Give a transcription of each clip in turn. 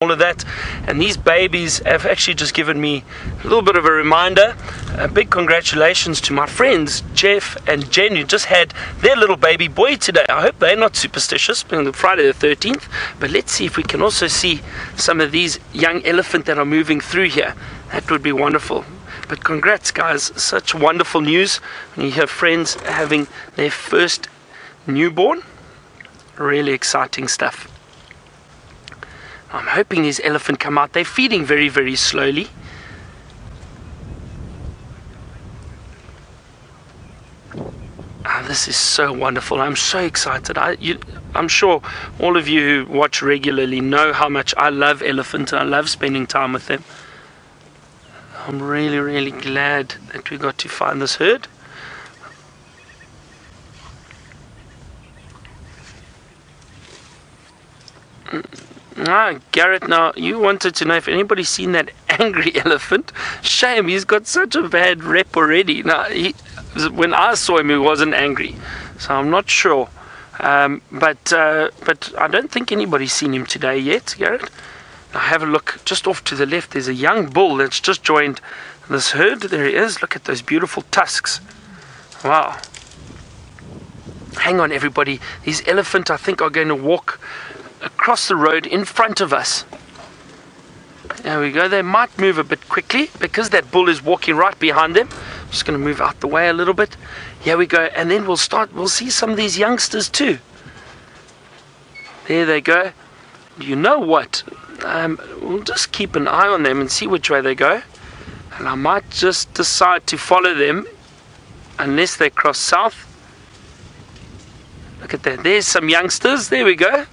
all of that. And these babies have actually just given me a little bit of a reminder. A big congratulations to my friends Jeff and Jen, who just had their little baby boy today. I hope they're not superstitious, being Friday the 13th, but let's see if we can also see some of these young elephant that are moving through here. That would be wonderful. But congrats, guys. Such wonderful news when you hear friends having their first newborn. Really exciting stuff. I'm hoping these elephant come out. They're feeding very, very slowly. This is so wonderful. I'm so excited. I'm sure all of you who watch regularly know how much I love elephants. I love spending time with them. I'm really, really glad that we got to find this herd. Garrett, now you wanted to know if anybody's seen that angry elephant. Shame, he's got such a bad rep already. Now, when I saw him, he wasn't angry, so I'm not sure. But I don't think anybody's seen him today yet, Garrett. Now have a look just off to the left. There's a young bull that's just joined this herd. There he is. Look at those beautiful tusks. Wow. Hang on, everybody. These elephants, I think, are going to walk across the road in front of us. There we go. They might move a bit quickly because that bull is walking right behind them. I'm just going to move out the way a little bit. Here we go. And then we'll see some of these youngsters too. There they go. You know what? We'll just keep an eye on them and see which way they go. And I might just decide to follow them unless they cross south. Look at that. There's some youngsters. There we go.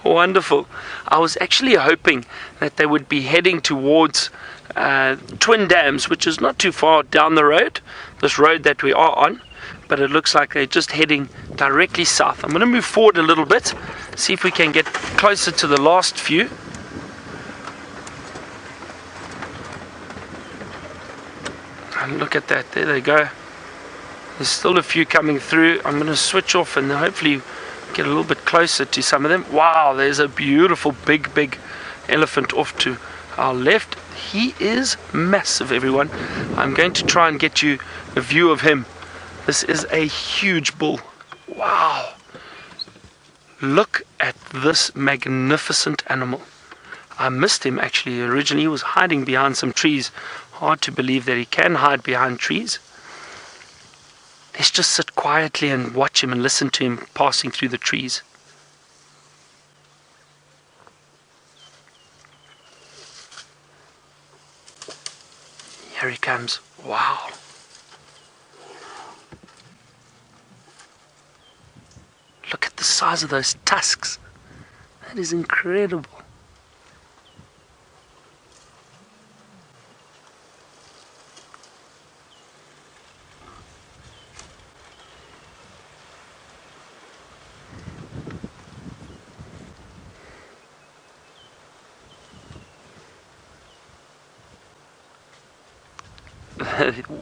Wonderful. I was actually hoping that they would be heading towards Twin Dams, which is not too far down the road, this road that we are on, but it looks like they're just heading directly south. I'm going to move forward a little bit, see if we can get closer to the last few. And look at that, there they go. There's still a few coming through. I'm going to switch off and hopefully get a little bit closer to some of them. Wow, there's a beautiful big elephant off to our left. He is massive, everyone. I'm going to try and get you a view of him. This is a huge bull. Wow. Look at this magnificent animal. I missed him actually originally. He was hiding behind some trees. Hard to believe that he can hide behind trees. Let's just sit quietly and watch him and listen to him passing through the trees. Here he comes. Wow. Look at the size of those tusks. That is incredible.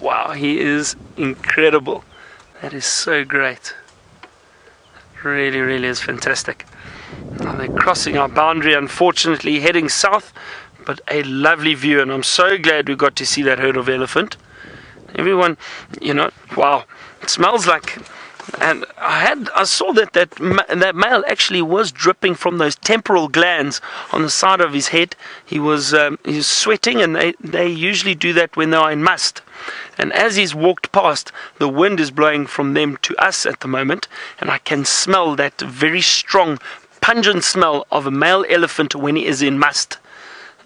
Wow, he is incredible. That is so great. Really, really is fantastic. Now they're crossing our boundary, unfortunately, heading south, but a lovely view, and I'm so glad we got to see that herd of elephant. Everyone, wow, it smells like. And I saw that male actually was dripping from those temporal glands on the side of his head. He was sweating, and they usually do that when they are in must. And as he's walked past, the wind is blowing from them to us at the moment, and I can smell that very strong, pungent smell of a male elephant when he is in must.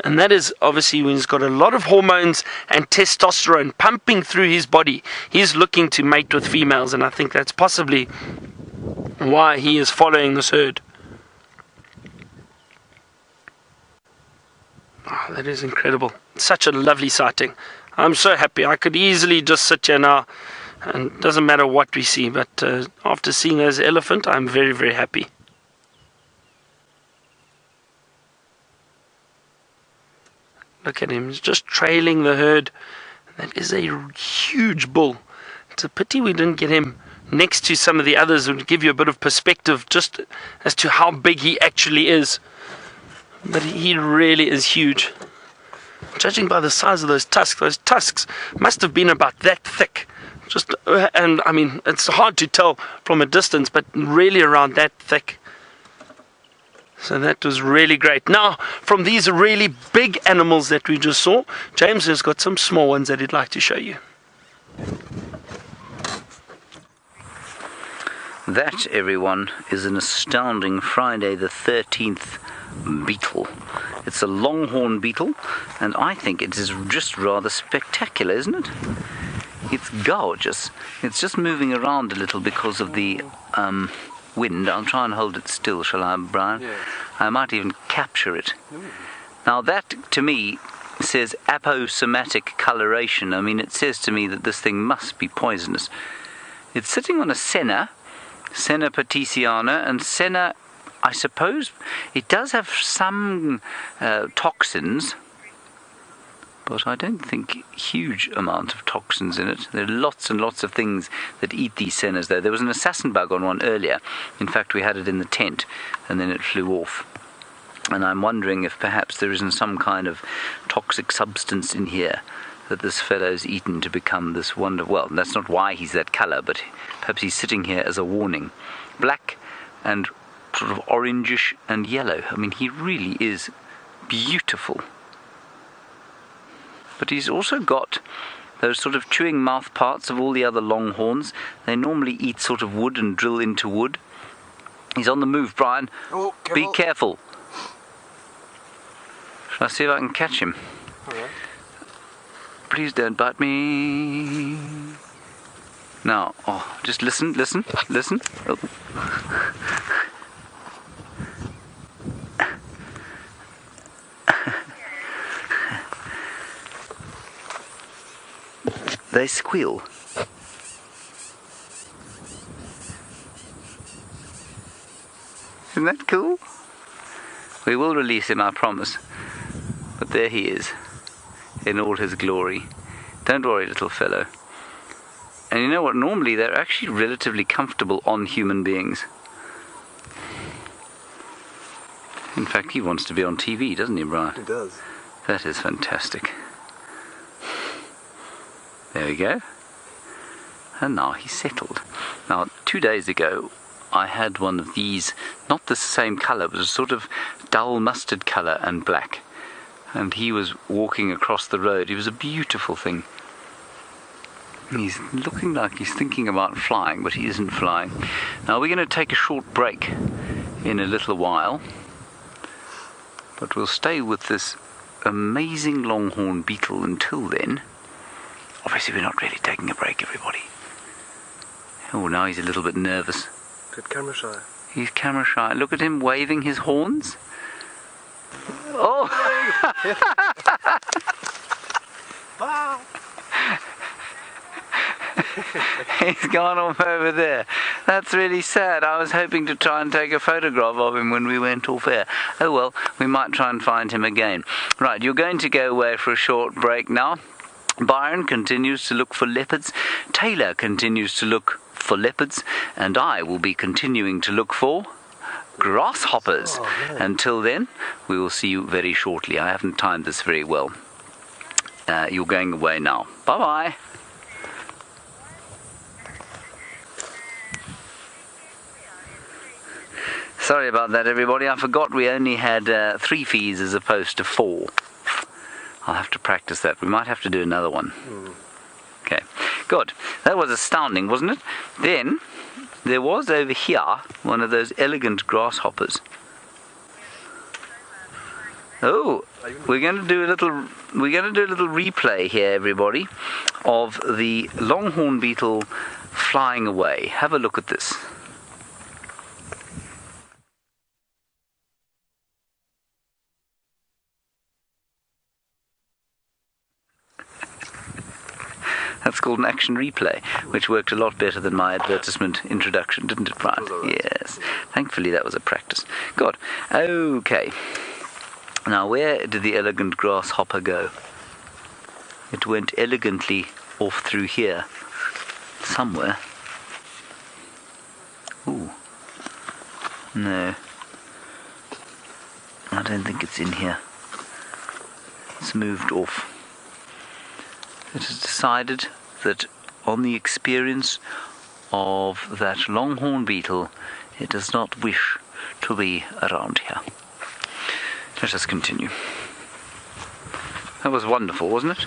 And that is obviously when he's got a lot of hormones and testosterone pumping through his body. He's looking to mate with females, and I think that's possibly why he is following this herd. Oh, that is incredible. Such a lovely sighting. I'm so happy. I could easily just sit here now, and it doesn't matter what we see, but after seeing those elephant, I'm very, very happy. Look at him, he's just trailing the herd. That is a huge bull. It's a pity we didn't get him next to some of the others. It would give you a bit of perspective just as to how big he actually is. but he really is huge. Judging by the size of those tusks must have been about that thick. And I mean, it's hard to tell from a distance, but really around that thick. So that was really great. Now, from these really big animals that we just saw, James has got some small ones that he'd like to show you. That, everyone, is an astounding Friday the 13th beetle. It's a longhorn beetle, and I think it is just rather spectacular, isn't it? It's gorgeous. It's just moving around a little because of the wind. I'll try and hold it still, shall I, Brian? Yeah. I might even capture it. Now that, to me, says aposematic coloration. I mean, it says to me that this thing must be poisonous. It's sitting on a senna patriciana, and senna, I suppose, it does have some toxins, but I don't think huge amount of toxins in it. There are lots and lots of things that eat these sennas, though. There was an assassin bug on one earlier. In fact, we had it in the tent, and then it flew off. And I'm wondering if perhaps there isn't some kind of toxic substance in here that this fellow's eaten to become this wonderful. Well, that's not why he's that colour, but perhaps he's sitting here as a warning. Black and sort of orangish and yellow. I mean, he really is beautiful. But he's also got those sort of chewing mouth parts of all the other longhorns. They normally eat sort of wood and drill into wood. He's on the move, Brian. Oh, be careful. Shall I see if I can catch him? All right. Please don't bite me. Now, just listen. Oh. They squeal. Isn't that cool? We will release him, I promise. But there he is, in all his glory. Don't worry, little fellow. And you know what? Normally they're actually relatively comfortable on human beings. In fact, he wants to be on TV, doesn't he, Brian? He does. That is fantastic. There we go. And now he's settled. Now, 2 days ago, I had one of these, not the same colour, but a sort of dull mustard colour and black. And he was walking across the road. He was a beautiful thing. He's looking like he's thinking about flying, but he isn't flying. Now, we're going to take a short break in a little while. But we'll stay with this amazing longhorn beetle until then. Obviously, we're not really taking a break, everybody. Oh, now he's a little bit nervous. Bit camera shy. He's camera shy. Look at him waving his horns. Oh! He's gone off over there. That's really sad. I was hoping to try and take a photograph of him when we went off air. Oh well, we might try and find him again. Right, you're going to go away for a short break now. Byron continues to look for leopards, Taylor continues to look for leopards, and I will be continuing to look for grasshoppers. Until then, we will see you very shortly. I haven't timed this very well. You're going away now. Bye-bye. Sorry about that, everybody. I forgot we only had 3 fees as opposed to 4. I'll have to practice that. We might have to do another one. Okay, good. That was astounding, wasn't it? Then there was over here one of those elegant grasshoppers. Oh, we're going to do a little replay here, everybody, of the longhorn beetle flying away. Have a look at this. That's called an action replay, which worked a lot better than my advertisement introduction, didn't it, Brian? Yes. Thankfully, that was a practice. Good. Okay. Now, where did the elegant grasshopper go? It went elegantly off through here. Somewhere. Ooh. No. I don't think it's in here. It's moved off. It has decided that on the experience of that longhorn beetle, it does not wish to be around here. Let us continue. That was wonderful, wasn't it?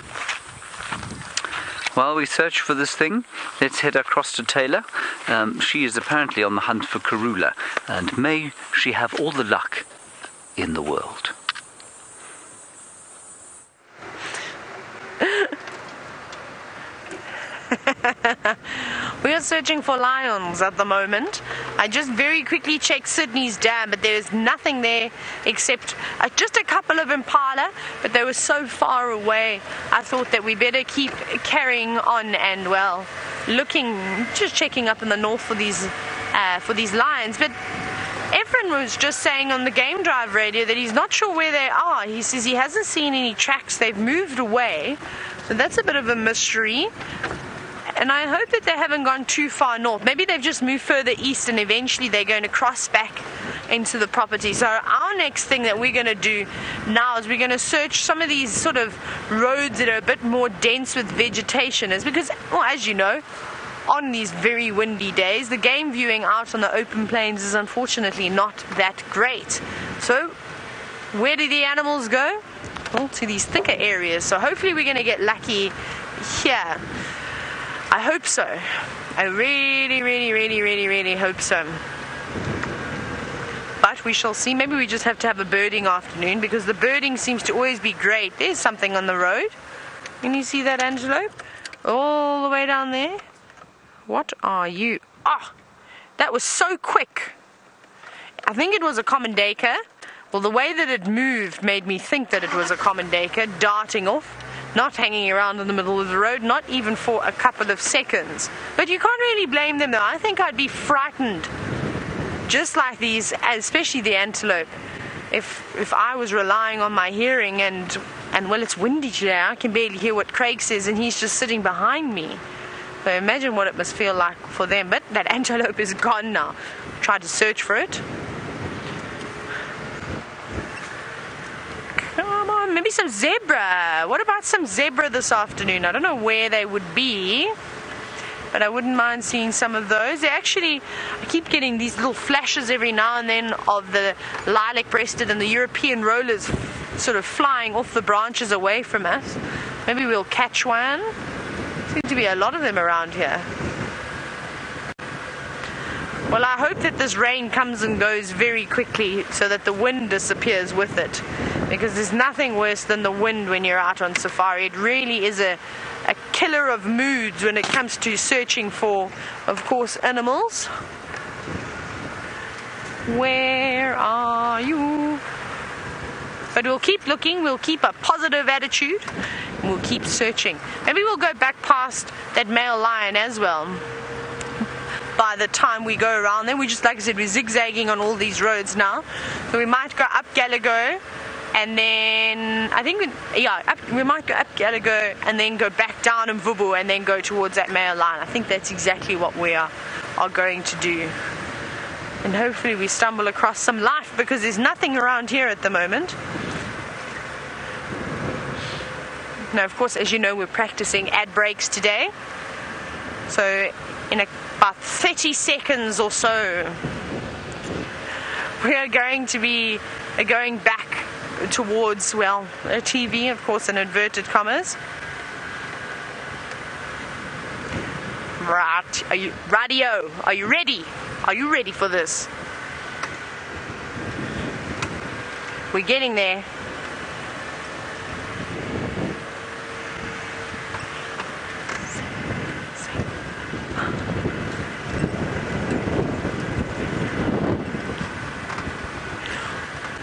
While we search for this thing, let's head across to Taylor. She is apparently on the hunt for Karula, and may she have all the luck in the world. We are searching for lions at the moment. I just very quickly checked Sydney's dam, but there is nothing there except just a couple of impala, but they were so far away. I thought that we better keep carrying on and, well, just checking up in the north for these lions. But Efren was just saying on the Game Drive radio that he's not sure where they are. He says he hasn't seen any tracks. They've moved away, so that's a bit of a mystery. And I hope that they haven't gone too far north. Maybe they've just moved further east and eventually they're going to cross back into the property. So our next thing that we're going to do now is we're going to search some of these sort of roads that are a bit more dense with vegetation. Is because, well, as you know, on these very windy days, the game viewing out on the open plains is unfortunately not that great. So where do the animals go? Well, to these thicker areas. So hopefully we're going to get lucky here. I hope so. I really hope so. But we shall see. Maybe we just have to have a birding afternoon, because the birding seems to always be great. There's something on the road. Can you see that antelope? All the way down there. What are you? Oh, that was so quick. I think it was a common daker. Well, the way that it moved made me think that it was a common daker darting off. Not hanging around in the middle of the road, not even for a couple of seconds. But you can't really blame them though. I think I'd be frightened, just like these, especially the antelope, if I was relying on my hearing and well, it's windy today. I can barely hear what Craig says and he's just sitting behind me. So imagine what it must feel like for them. But that antelope is gone now. Try to search for it. Come on, maybe some zebra. What about some zebra this afternoon? I don't know where they would be, but I wouldn't mind seeing some of those. I keep getting these little flashes every now and then of the lilac-breasted and the European rollers sort of flying off the branches away from us. Maybe we'll catch one. Seems to be a lot of them around here. Well, I hope that this rain comes and goes very quickly so that the wind disappears with it, because there's nothing worse than the wind when you're out on safari. It really is a killer of moods when it comes to searching for, of course, animals. Where are you? But we'll keep looking, we'll keep a positive attitude, and we'll keep searching. Maybe we'll go back past that male lion as well. By the time we go around there, we just, like I said, we're zigzagging on all these roads now. So we might go up Gallagher, and then I think we might go up Gallagher and then go back down Mvubu and then go towards that male line. I think that's exactly what we are going to do. And hopefully we stumble across some life, because there's nothing around here at the moment. Now, of course, as you know, we're practicing ad breaks today. So in about 30 seconds or so, we are going to be going back towards, well, a TV, of course, in inverted commas. Right, radio, are you ready? Are you ready for this? We're getting there.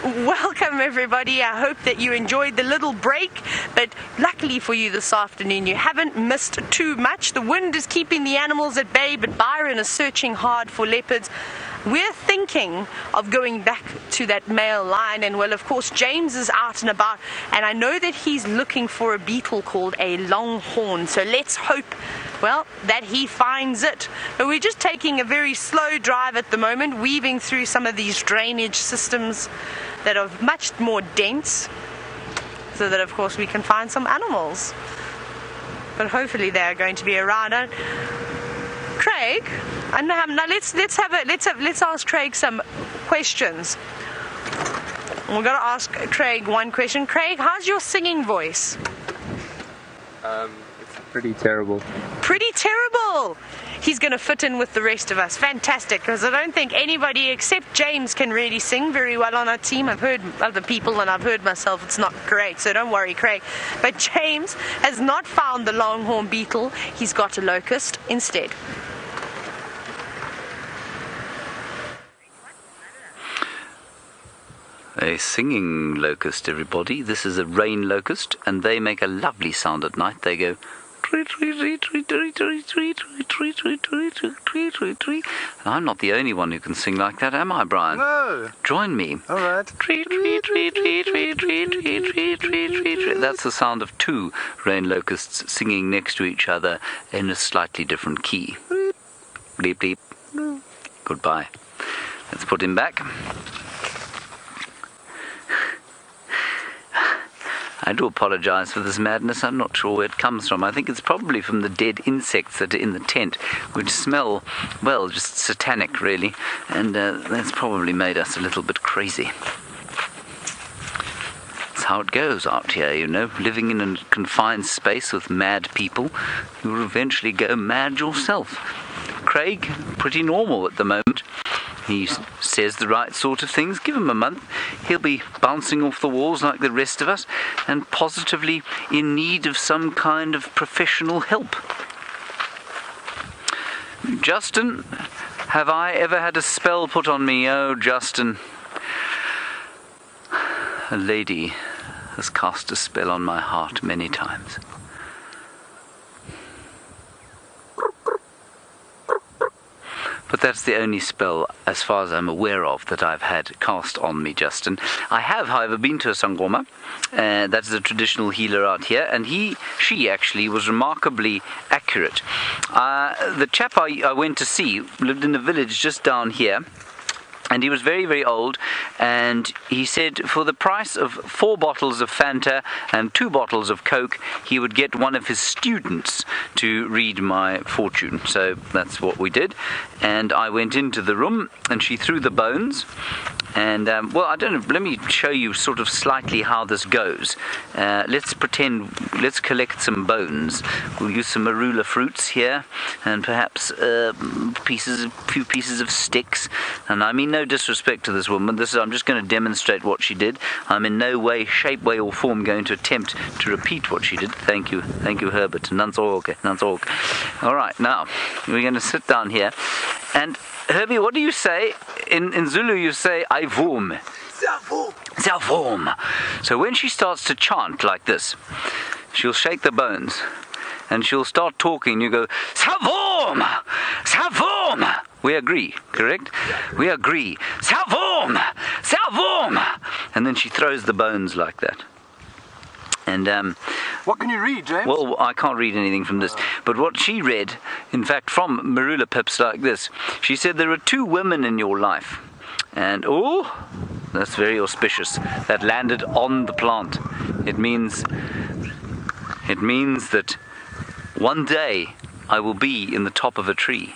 Welcome everybody. I hope that you enjoyed the little break, but luckily for you this afternoon you haven't missed too much. The wind is keeping the animals at bay, but Byron is searching hard for leopards. We're thinking of going back to that male lion, and well, of course, James is out and about, and I know that he's looking for a beetle called a longhorn, so let's hope, well, that he finds it. But we're just taking a very slow drive at the moment, weaving through some of these drainage systems that are much more dense, so that of course we can find some animals. But hopefully they are going to be around. Craig, now let's ask Craig some questions. We're going to ask Craig one question. Craig, how's your singing voice? It's pretty terrible. Pretty terrible! He's going to fit in with the rest of us. Fantastic, because I don't think anybody except James can really sing very well on our team. I've heard other people and I've heard myself. It's not great, so don't worry, Craig. But James has not found the longhorn beetle. He's got a locust instead. A singing locust, everybody. This is a rain locust, and they make a lovely sound at night. They go tweet, tweet, tweet, tweet, tweet, tweet, tweet, tweet, tweet, tweet, tweet, tweet, tweet, tweet. And I'm not the only one who can sing like that, am I, Brian? No. Join me. All right. Tweet, tweet, tweet, tweet, tweet, tweet, tweet, tweet, tweet, tweet. That's the sound of two rain locusts singing next to each other in a slightly different key. Bleep, bleep. Goodbye. Let's put him back. I do apologise for this madness. I'm not sure where it comes from. I think it's probably from the dead insects that are in the tent, which smell, well, just satanic, really. And that's probably made us a little bit crazy. That's how it goes out here, you know, living in a confined space with mad people. You will eventually go mad yourself. Craig, pretty normal at the moment. He says the right sort of things. Give him a month, he'll be bouncing off the walls like the rest of us, and positively in need of some kind of professional help. Justin, have I ever had a spell put on me? Oh, Justin. A lady has cast a spell on my heart many times. But that's the only spell, as far as I'm aware of, that I've had cast on me, Justin. I have, however, been to a Sangoma. That's the traditional healer out here, and she actually was remarkably accurate. The chap I went to see lived in a village just down here. And he was very, very old, and he said for the price of 4 bottles of Fanta and 2 bottles of Coke, he would get one of his students to read my fortune. So that's what we did. And I went into the room, and she threw the bones. And, well, I don't know, let me show you sort of slightly how this goes. Let's collect some bones. We'll use some marula fruits here, and perhaps a few pieces of sticks. And I mean no disrespect to this woman. I'm just going to demonstrate what she did. I'm in no way, shape, way or form going to attempt to repeat what she did. Thank you, Herbert. Nansorke. All right, now we're going to sit down here. And Herbie, what do you say? In Zulu you say, Aivum. Zavum. So when she starts to chant like this, she'll shake the bones. And she'll start talking. You go, Savum! Savum! We agree, correct? We agree. Savum! Savum! And then she throws the bones like that. And what can you read, James? Well, I can't read anything from this. But what she read, in fact, from Marula Pips like this, she said there are 2 women in your life. And, oh, that's very auspicious. That landed on the plant. It means that one day I will be in the top of a tree.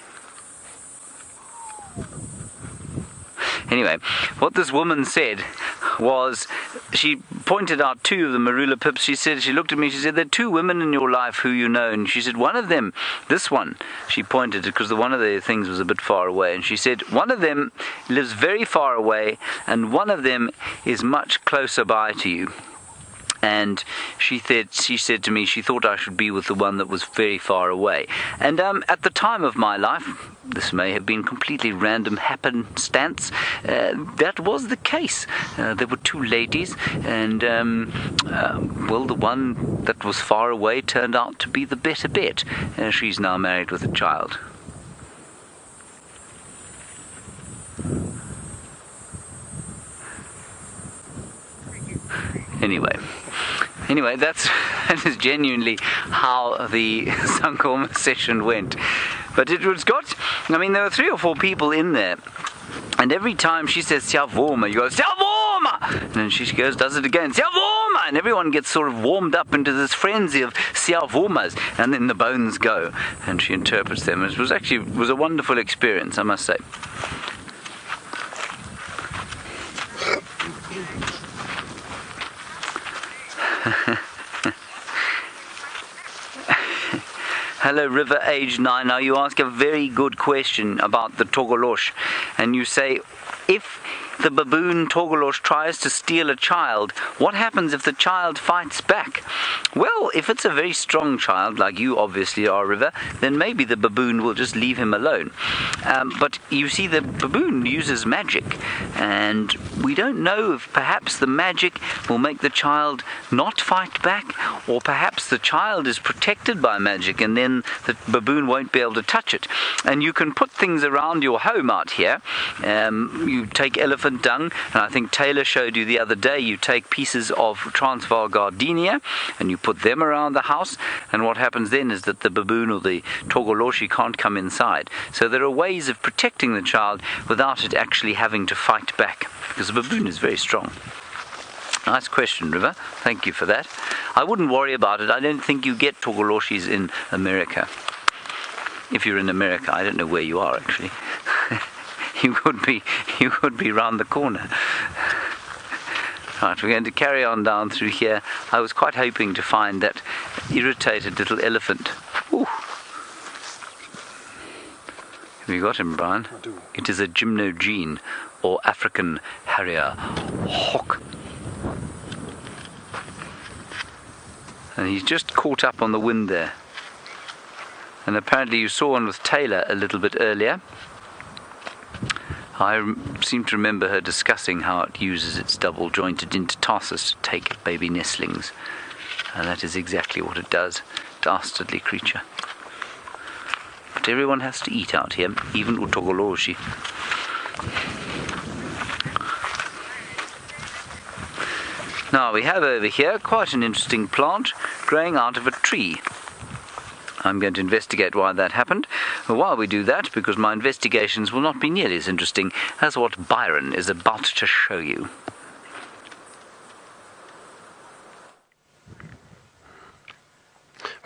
Anyway, what this woman said was, she pointed out 2 of the Marula Pips. She looked at me, she said, there are 2 women in your life who you know. And she said, one of them, this one, she pointed because one of the things was a bit far away. And she said, one of them lives very far away, and one of them is much closer by to you. And she said to me she thought I should be with the one that was very far away. And at the time of my life, this may have been completely random happenstance, that was the case. There were 2 ladies, and well, the one that was far away turned out to be the better bet. She's now married with a child. Anyway, that is genuinely how the Sangoma session went. But there were 3 or 4 people in there, and every time she says Siavoma, you go, Siavoma! And then she goes, does it again, Siyavuma! And everyone gets sort of warmed up into this frenzy of Siyavumas. And then the bones go, and she interprets them. It was a wonderful experience, I must say. Hello, River Age 9. Now you ask a very good question about the Togolosh, and you say, if the baboon Togolosh tries to steal a child, what happens if the child fights back? Well, if it's a very strong child, like you obviously are, River, then maybe the baboon will just leave him alone. But you see, the baboon uses magic, and we don't know if perhaps the magic will make the child not fight back, or perhaps the child is protected by magic and then the baboon won't be able to touch it. And you can put things around your home out here. You take elephant dung, and I think Taylor showed you the other day, you take pieces of Transvaal gardenia and you put them around the house, and what happens then is that the baboon or the Togoloshi can't come inside. So there are ways of protecting the child without it actually having to fight back, because the baboon is very strong. Nice question, River. Thank you for that. I wouldn't worry about it. I don't think you get Togoloshis in America. If you're in America, I don't know where you are actually. You could be round the corner. Right, we're going to carry on down through here. I was quite hoping to find that irritated little elephant. Ooh. Have you got him, Brian? I do. It is a gymnogene, or African harrier hawk. And he's just caught up on the wind there. And apparently you saw one with Taylor a little bit earlier. I seem to remember her discussing how it uses its double-jointed intertarsus to take baby nestlings. And that is exactly what it does. Dastardly creature. But everyone has to eat out here, even Utogoloshi. Now we have over here quite an interesting plant growing out of a tree. I'm going to investigate why that happened. While we do that, because my investigations will not be nearly as interesting as what Byron is about to show you.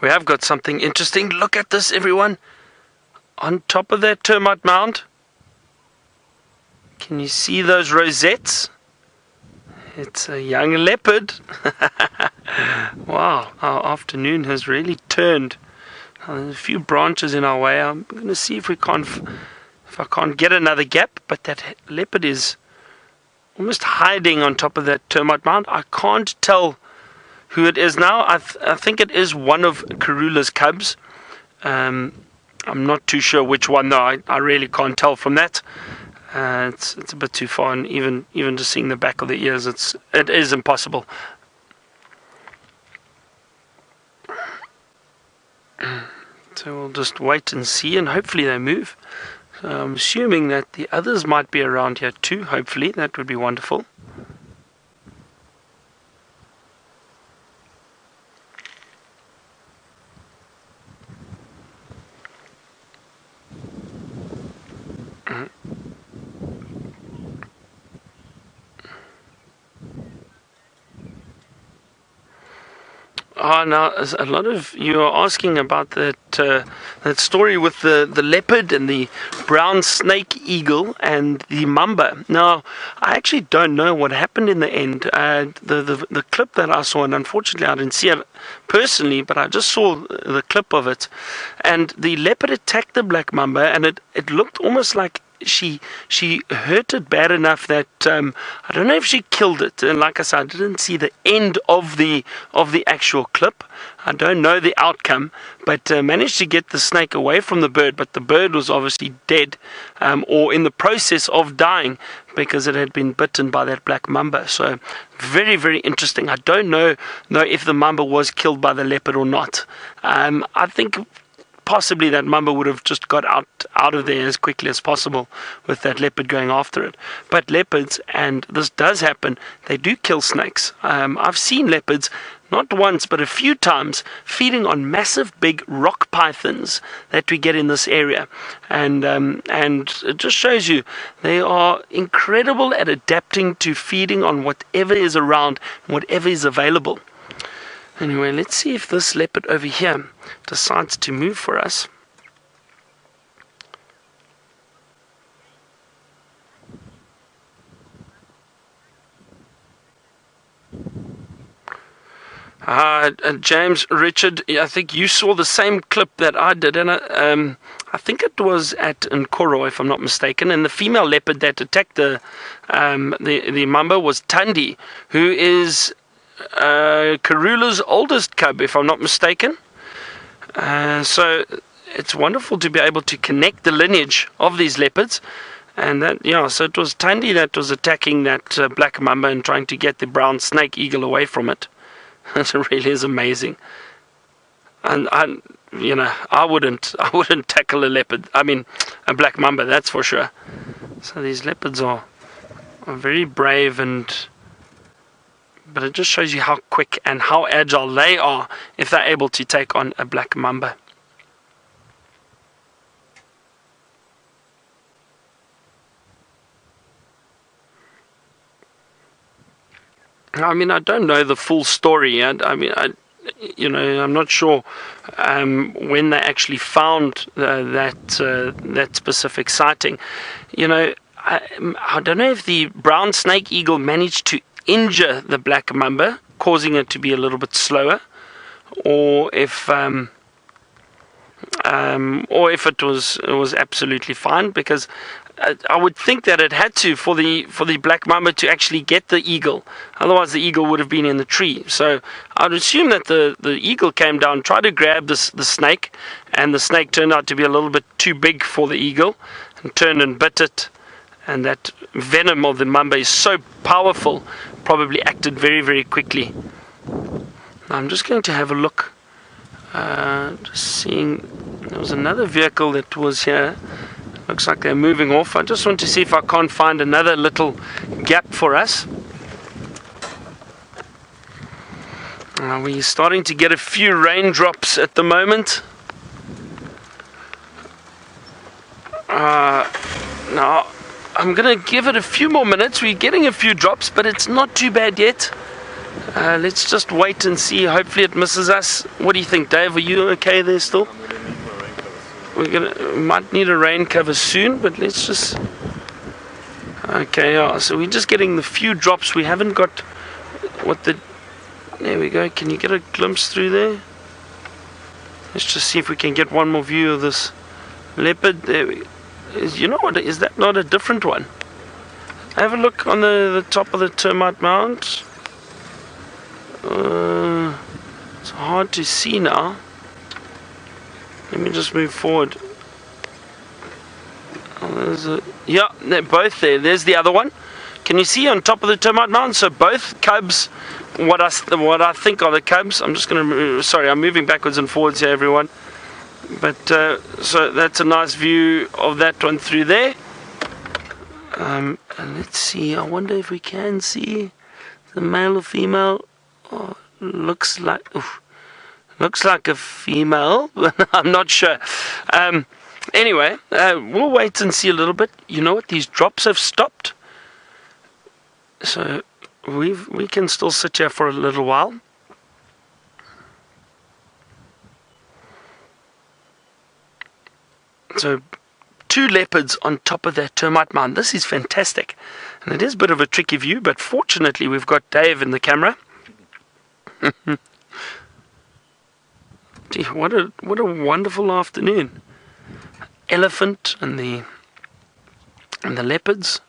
We have got something interesting. Look at this, everyone. On top of that termite mound, can you see those rosettes? It's a young leopard. Wow, our afternoon has really turned. There's a few branches in our way. I'm going to see if I can't get another gap, but that leopard is almost hiding on top of that termite mound. I can't tell who it is now. I think it is one of Karula's cubs. I'm not too sure which one though. I really can't tell from that. It's a bit too far, and even just seeing the back of the ears, it is impossible. So we'll just wait and see, and hopefully they move. So I'm assuming that the others might be around here too. Hopefully, that would be wonderful. Now a lot of you are asking about that story with the leopard and the brown snake eagle and the mamba. Now, I actually don't know what happened in the end. The clip that I saw, and unfortunately I didn't see it personally, but I just saw the clip of it. And the leopard attacked the black mamba, and it looked almost like she hurt it bad enough that I don't know if she killed it. And like I said, I didn't see the end of the actual clip. I don't know the outcome, but managed to get the snake away from the bird. But the bird was obviously dead, or in the process of dying, because it had been bitten by that black mamba. So very, very interesting. I don't know if the mamba was killed by the leopard or not. I think possibly that mamba would have just got out of there as quickly as possible with that leopard going after it. But leopards, and this does happen, they do kill snakes. I've seen leopards not once but a few times feeding on massive big rock pythons that we get in this area, and it just shows you they are incredible at adapting to feeding on whatever is around and whatever is available. Anyway, let's see if this leopard over here decides to move for us. James, Richard, I think you saw the same clip that I did, and I think it was at Nkoro, if I'm not mistaken, and the female leopard that attacked the mamba was Tandi, who is Karula's oldest cub, if I'm not mistaken. So it's wonderful to be able to connect the lineage of these leopards. And that, so it was Tandi that was attacking that black mamba and trying to get the brown snake eagle away from it. It really is amazing. And I wouldn't tackle a leopard. I mean, a black mamba, that's for sure. So these leopards are very brave, but it just shows you how quick and how agile they are if they're able to take on a black mamba. I mean, I don't know the full story. I'm not sure when they actually found that specific sighting. I don't know if the brown snake eagle managed to injure the black mamba, causing it to be a little bit slower, or if it was absolutely fine, because I would think that it had to for the black mamba to actually get the eagle. Otherwise, the eagle would have been in the tree. So I'd assume that the eagle came down, tried to grab the snake, and the snake turned out to be a little bit too big for the eagle, and turned and bit it. And that venom of the mamba is so powerful, probably acted very, very quickly. Now I'm just going to have a look. Just seeing, there was another vehicle that was here. Looks like they're moving off. I just want to see if I can't find another little gap for us. We're starting to get a few raindrops at the moment. Now, I'm going to give it a few more minutes. We're getting a few drops, but it's not too bad yet. Let's just wait and see. Hopefully it misses us. What do you think, Dave? Are you okay there still? We might need a rain cover soon, but let's just... Okay, so we're just getting the few drops. We haven't got what the... There we go. Can you get a glimpse through there? Let's just see if we can get one more view of this leopard. There we go. You know what? Is that not a different one? Have a look on the top of the termite mound. It's hard to see now. Let me just move forward. Yeah, they're both there. There's the other one. Can you see on top of the termite mound? So both cubs, what I think are the cubs. I'm just going to... Sorry, I'm moving backwards and forwards here, everyone. But so that's a nice view of that one through there. And let's see. I wonder if we can see the male or female. Oh, looks like a female, but I'm not sure. Anyway, we'll wait and see a little bit. You know what? These drops have stopped, so we can still sit here for a little while. So 2 leopards on top of that termite mound. This is fantastic, and it is a bit of a tricky view, but fortunately we've got Dave in the camera. Gee, what a wonderful afternoon. Elephant and the leopards.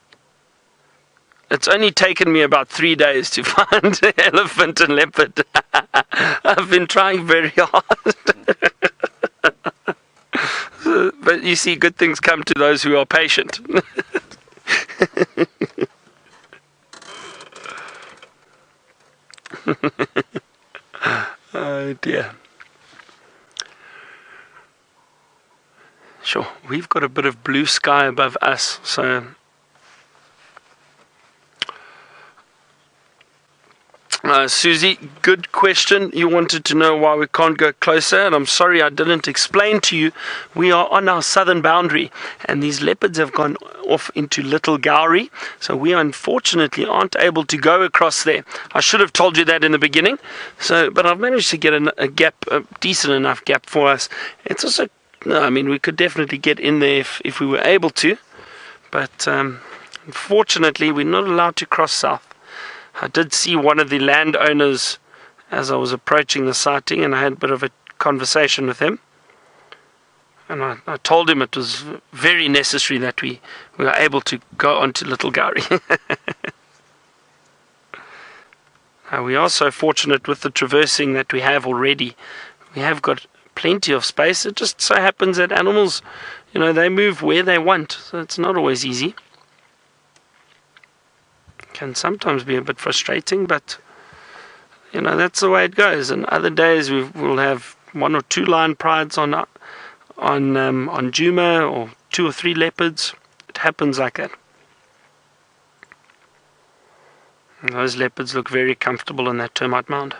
It's only taken me about 3 days to find elephant and leopard. I've been trying very hard. But you see, good things come to those who are patient. Oh dear. we've got a bit of blue sky above us, so Susie, good question. You wanted to know why we can't go closer, and I'm sorry I didn't explain to you. We are on our southern boundary, and these leopards have gone off into Little Gowrie, so we unfortunately aren't able to go across there. I should have told you that in the beginning, but I've managed to get a gap, a decent enough gap for us. It's also, no, I mean, we could definitely get in there if we were able to, but unfortunately we're not allowed to cross south. I did see one of the landowners as I was approaching the sighting, and I had a bit of a conversation with him. And I told him it was very necessary that we are able to go onto Little Gowrie. We are so fortunate with the traversing that we have already. We have got plenty of space. It just so happens that animals, they move where they want, so it's not always easy. Can sometimes be a bit frustrating, but that's the way it goes. And other days we'll have 1 or 2 lion prides on Djuma, or 2 or 3 leopards. It happens like that. And those leopards look very comfortable on that termite mound.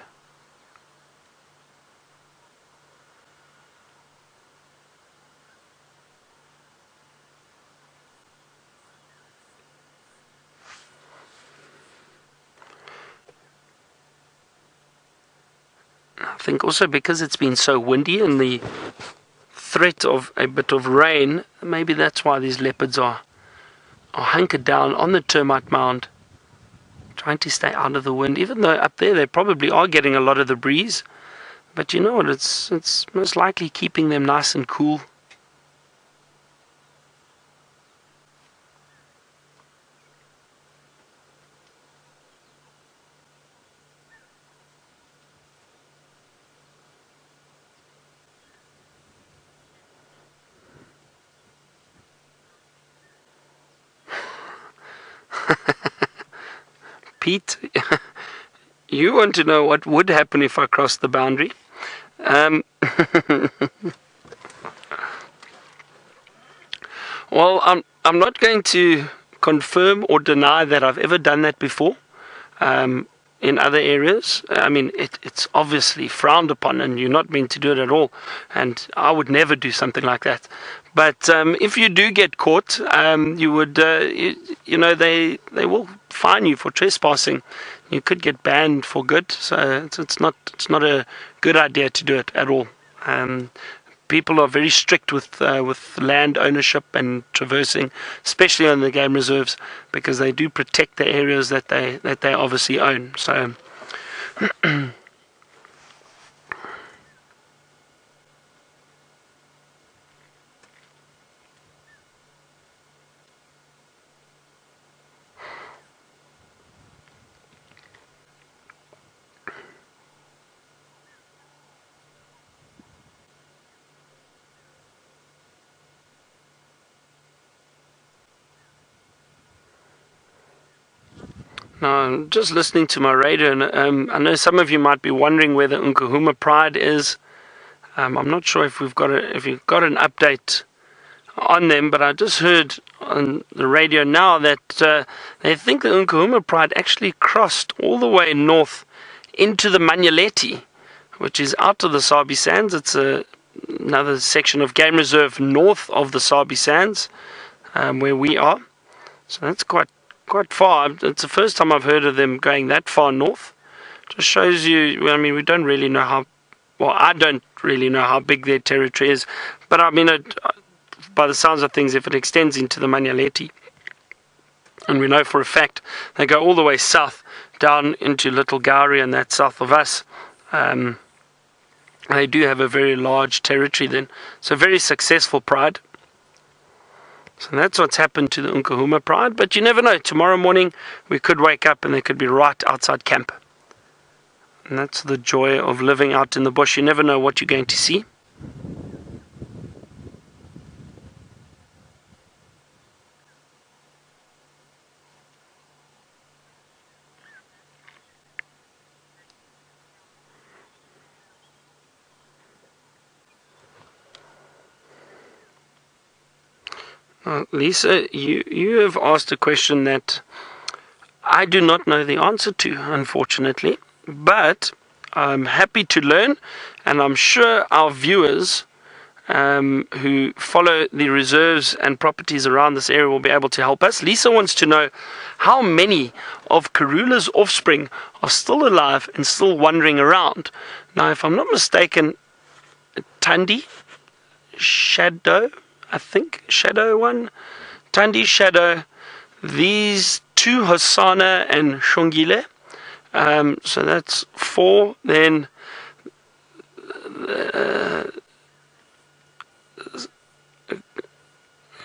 I think also because it's been so windy and the threat of a bit of rain, maybe that's why these leopards are hunkered down on the termite mound, trying to stay out of the wind, even though up there they probably are getting a lot of the breeze. But you know what, it's most likely keeping them nice and cool. Pete, you want to know what would happen if I crossed the boundary? Well, I'm not going to confirm or deny that I've ever done that before. In other areas, I mean, it's obviously frowned upon, and you're not meant to do it at all. And I would never do something like that. But if you do get caught, you would, they will fine you for trespassing. You could get banned for good. So it's not a good idea to do it at all. People are very strict with land ownership and traversing, especially on the game reserves, because they do protect the areas that they obviously own. So now, just listening to my radio, and I know some of you might be wondering where the Nkuhuma Pride is. I'm not sure if you've got an update on them, but I just heard on the radio now that they think the Nkuhuma Pride actually crossed all the way north into the Manyaleti, which is out of the Sabi Sands. It's another section of game reserve north of the Sabi Sands, where we are. So that's quite far. It's the first time I've heard of them going that far north. Just shows you, I mean, we don't really know I don't really know how big their territory is, but I mean, by the sounds of things, if it extends into the Manyaleti, and we know for a fact they go all the way south down into Little Gowrie, and that's south of us, they do have a very large territory then. So very successful pride. So that's what's happened to the Nkuhuma Pride. But you never know. Tomorrow morning we could wake up and they could be right outside camp. And that's the joy of living out in the bush. You never know what you're going to see. Lisa, you have asked a question that I do not know the answer to, unfortunately, but I'm happy to learn, and I'm sure our viewers who follow the reserves and properties around this area will be able to help us. Lisa wants to know how many of Karula's offspring are still alive and still wandering around. Now, if I'm not mistaken, Tandi, Shadow, I think, Shadow one, Tandi, Shadow, these two, Hosanna and Shongile. So that's 4. Then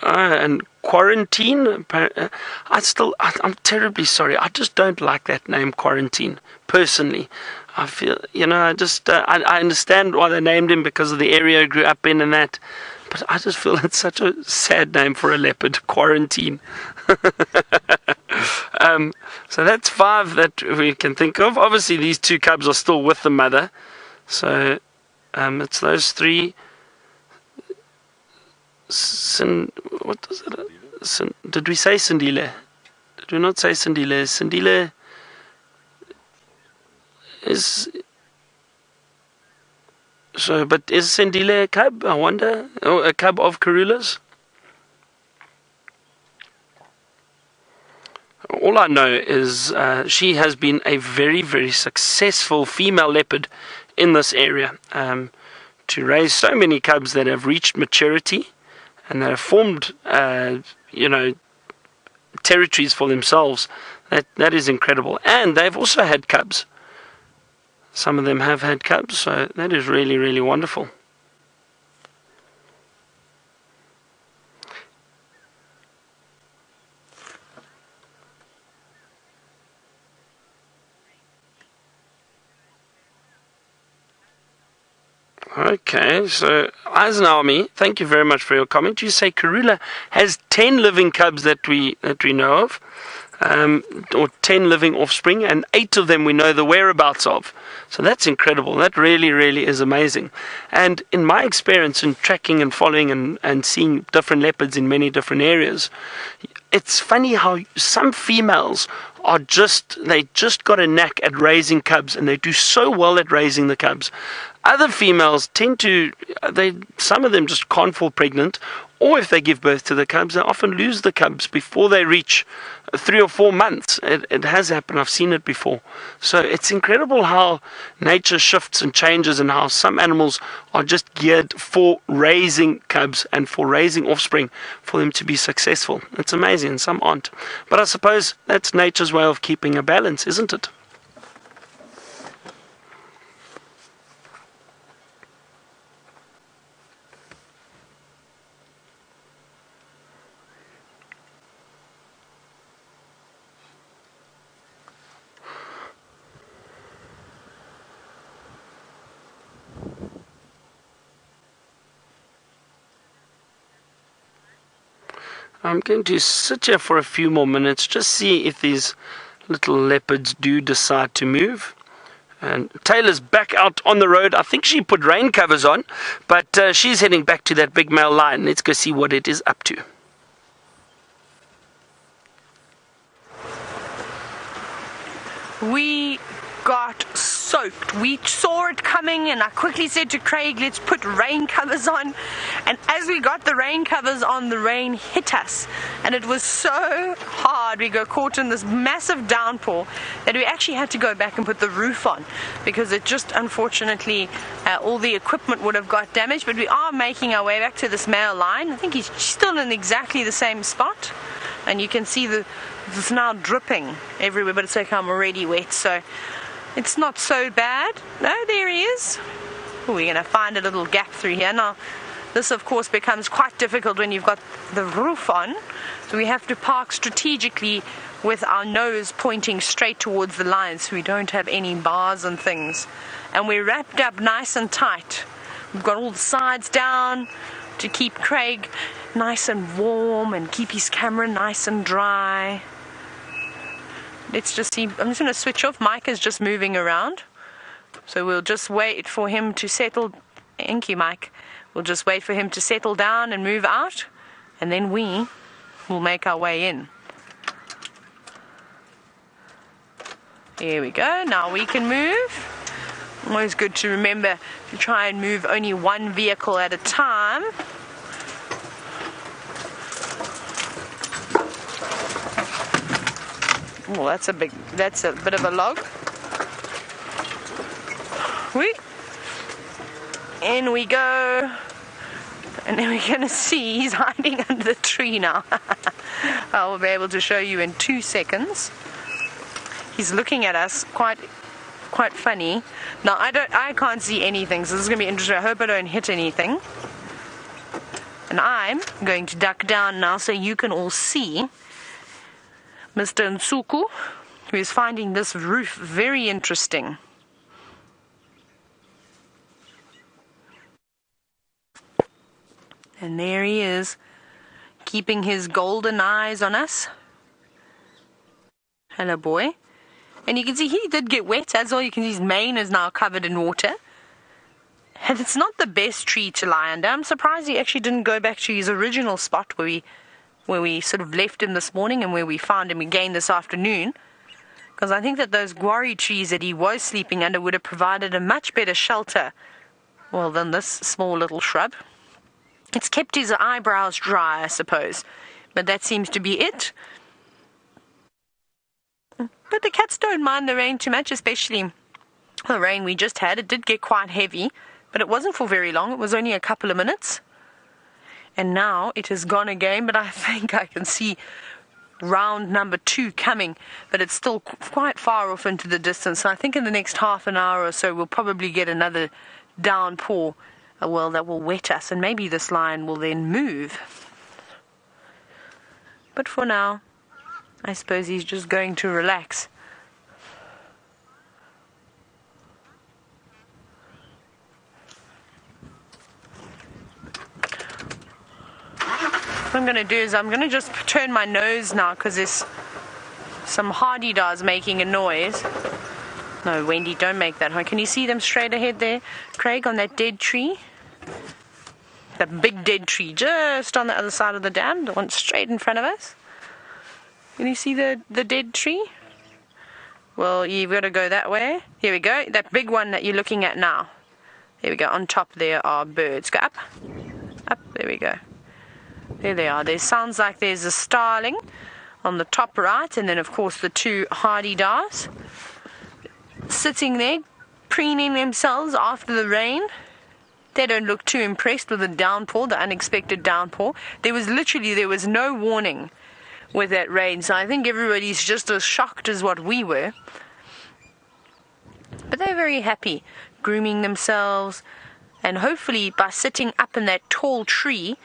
and Quarantine. I'm terribly sorry. I just don't like that name, Quarantine. Personally, I feel, I understand why they named him because of the area he grew up in and that. But I just feel it's such a sad name for a leopard, Quarantine. So that's 5 that we can think of. Obviously, these 2 cubs are still with the mother. So it's those 3. What was it? Did we say Sindile? Did we not say Sindile? Sindile is... So, but is Sindile a cub, I wonder? Or a cub of Karula's? All I know is she has been a very, very successful female leopard in this area. To raise so many cubs that have reached maturity and that have formed, territories for themselves, that is incredible. And they've also had cubs. Some of them have had cubs, so that is really, really wonderful. Okay, so Eisenarmy, thank you very much for your comment. You say Karula has 10 living cubs that we know of, or 10 living offspring, and 8 of them we know the whereabouts of. So that's incredible. That really, really is amazing. And in my experience in tracking and following and seeing different leopards in many different areas, it's funny how some females they just got a knack at raising cubs, and they do so well at raising the cubs. Other females some of them just can't fall pregnant, or if they give birth to the cubs, they often lose the cubs before they reach 3 or 4 months. It has happened. I've seen it before. So it's incredible how nature shifts and changes, and how some animals are just geared for raising cubs and for raising offspring for them to be successful. It's amazing, and some aren't. But I suppose that's nature's way of keeping a balance, isn't it? I'm going to sit here for a few more minutes, just see if these little leopards do decide to move. And Taylor's back out on the road. I think she put rain covers on, but she's heading back to that big male lion. Let's go see what it is up to. We got soaked. We saw it coming, and I quickly said to Craig, let's put rain covers on. And as we got the rain covers on, the rain hit us, and it was so hard. We got caught in this massive downpour that we actually had to go back and put the roof on, because it just, unfortunately, all the equipment would have got damaged. But we are making our way back to this male lion. I think he's still in exactly the same spot, and you can see it's now dripping everywhere, but it's like I'm already wet, so it's not so bad. No, there he is. We're going to find a little gap through here. Now, this of course becomes quite difficult when you've got the roof on, so we have to park strategically with our nose pointing straight towards the lion, so we don't have any bars and things. And we're wrapped up nice and tight. We've got all the sides down to keep Craig nice and warm and keep his camera nice and dry. Let's just see. I'm just going to switch off. Mike is just moving around, so we'll just wait for him to settle. Thank you, Mike. We'll just wait for him to settle down and move out, and then we will make our way in. There we go. Now we can move. Always good to remember to try and move only one vehicle at a time. Oh, that's a bit of a log. In we go. And then we're going to see he's hiding under the tree now. I will be able to show you in 2 seconds. He's looking at us quite funny. Now I can't see anything, so this is going to be interesting. I hope I don't hit anything. And I'm going to duck down now so you can all see Mr. Nsuku, who is finding this roof very interesting. And there he is, keeping his golden eyes on us. Hello, boy. And you can see he did get wet. That's all you can see. His mane is now covered in water. And it's not the best tree to lie under. I'm surprised he actually didn't go back to his original spot where we sort of left him this morning and where we found him again this afternoon. Because I think that those guarri trees that he was sleeping under would have provided a much better shelter, well, than this small little shrub. It's kept his eyebrows dry, I suppose. But that seems to be it. But the cats don't mind the rain too much, especially the rain we just had. It did get quite heavy, but it wasn't for very long. It was only a couple of minutes. And now it has gone again, but I think I can see round number 2 coming, but it's still quite far off into the distance. So I think in the next half an hour or so we'll probably get another downpour, well, that will wet us, and maybe this lion will then move. But for now, I suppose he's just going to relax. What I'm going to do is I'm going to just turn my nose now, because there's some hardy-dars making a noise. No, Wendy, don't make that. Can you see them straight ahead there, Craig, on that dead tree? That big dead tree just on the other side of the dam, the one straight in front of us. Can you see the dead tree? Well, you've got to go that way. Here we go. That big one that you're looking at now. There we go. On top there are birds. Go up. Up. There we go. There they are. There sounds like there's a starling on the top right, and then of course the 2 hardy-dars sitting there preening themselves after the rain. They don't look too impressed with the downpour, the unexpected downpour. There was no warning with that rain, so I think everybody's just as shocked as what we were. But they're very happy, grooming themselves, and hopefully by sitting up in that tall tree,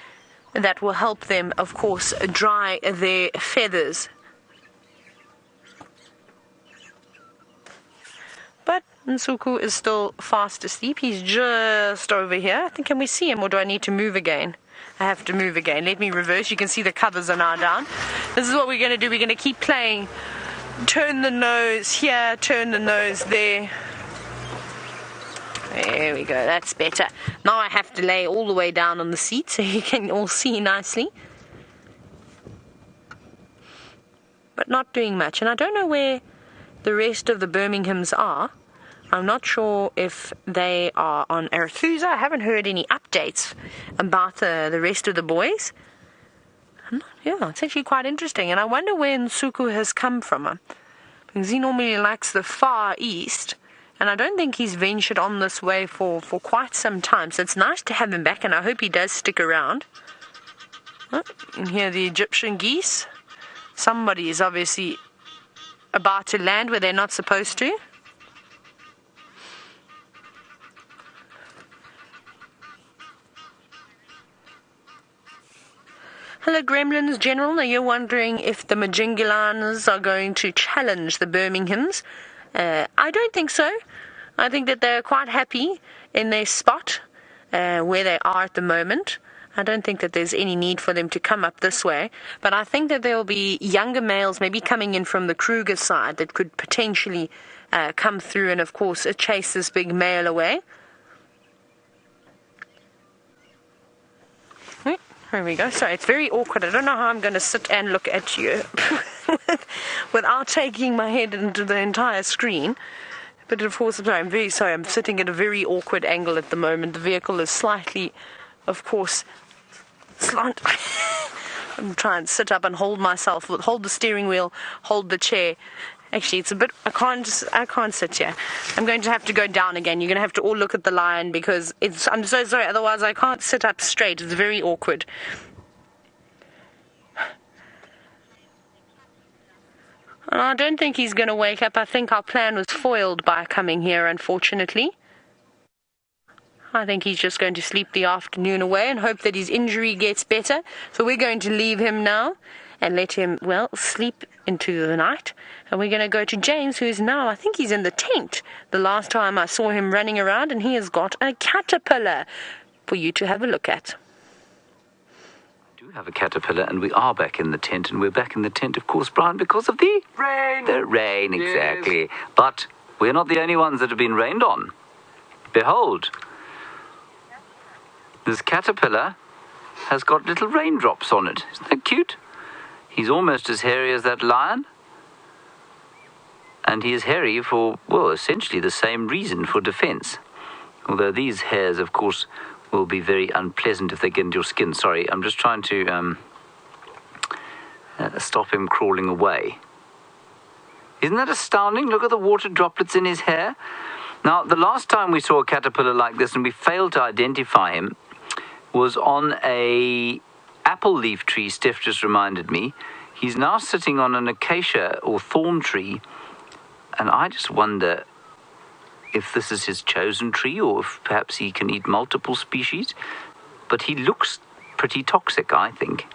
that will help them, of course, dry their feathers. But Nsuku is still fast asleep. He's just over here. I think, can we see him, or do I need to move again? I have to move again. Let me reverse. You can see the covers are now down. This is what we're going to do. We're going to keep playing. Turn the nose here, turn the nose there. There we go. That's better. Now I have to lay all the way down on the seat so you can all see nicely. But not doing much. And I don't know where the rest of the Birminghams are. I'm not sure if they are on Arathusa. I haven't heard any updates about the rest of the boys. Yeah, it's actually quite interesting. And I wonder where Nsuku has come from. Because he normally likes the far east. And I don't think he's ventured on this way for quite some time. So it's nice to have him back, and I hope he does stick around. Oh, you can hear the Egyptian geese. Somebody is obviously about to land where they're not supposed to. Hello, Gremlins General. Now you're wondering if the Majingilans are going to challenge the Birminghams. I don't think so. I think that they're quite happy in their spot where they are at the moment. I don't think that there's any need for them to come up this way. But I think that there will be younger males maybe coming in from the Kruger side that could potentially come through and, of course, chase this big male away. There we go. Sorry, it's very awkward. I don't know how I'm going to sit and look at you without taking my head into the entire screen. But of course, I'm very sorry. I'm sitting at a very awkward angle at the moment. The vehicle is slightly, of course, slant. I'm trying to sit up and hold myself, hold the steering wheel, hold the chair. Actually, it's a bit. I can't sit here. I'm going to have to go down again. You're going to have to all look at the lion because it's. I'm so sorry. Otherwise, I can't sit up straight. It's very awkward. And I don't think he's going to wake up. I think our plan was foiled by coming here, unfortunately. I think he's just going to sleep the afternoon away and hope that his injury gets better. So we're going to leave him now and let him, well, sleep into the night. And we're going to go to James, who is now, I think he's in the tent. The last time I saw him running around, and he has got a caterpillar for you to have a look at. We do have a caterpillar, and we are back in the tent, and we're back in the tent, of course, Brian, because of the Rain! The rain, exactly. Yes. But we're not the only ones that have been rained on. Behold, this caterpillar has got little raindrops on it. Isn't that cute? He's almost as hairy as that lion. And he is hairy for, well, essentially the same reason, for defense. Although these hairs, of course, will be very unpleasant if they get into your skin. Sorry, I'm just trying to stop him crawling away. Isn't that astounding? Look at the water droplets in his hair. Now, the last time we saw a caterpillar like this and we failed to identify him was on a apple leaf tree. Steph just reminded me. He's now sitting on an acacia or thorn tree, and I just wonder if this is his chosen tree or if perhaps he can eat multiple species. But he looks pretty toxic, I think.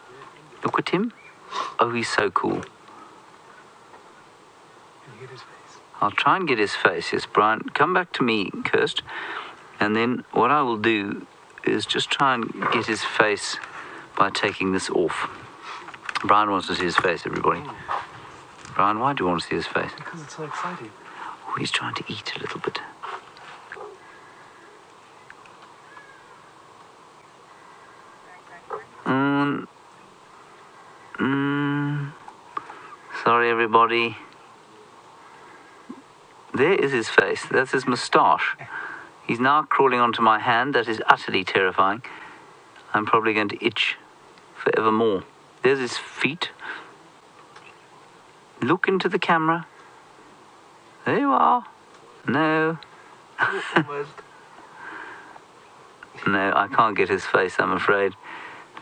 Look at him. Oh, he's so cool. I'll try and get his face. Yes, Brian, come back to me, Kirst. And then what I will do is just try and get his face by taking this off. Brian wants to see his face, everybody. Brian, why do you want to see his face? Because it's so exciting. Oh, he's trying to eat a little bit. Sorry, everybody. There is his face. That's his moustache. He's now crawling onto my hand. That is utterly terrifying. I'm probably going to itch forevermore. There's his feet. Look into the camera. There you are. No. No, I can't get his face, I'm afraid.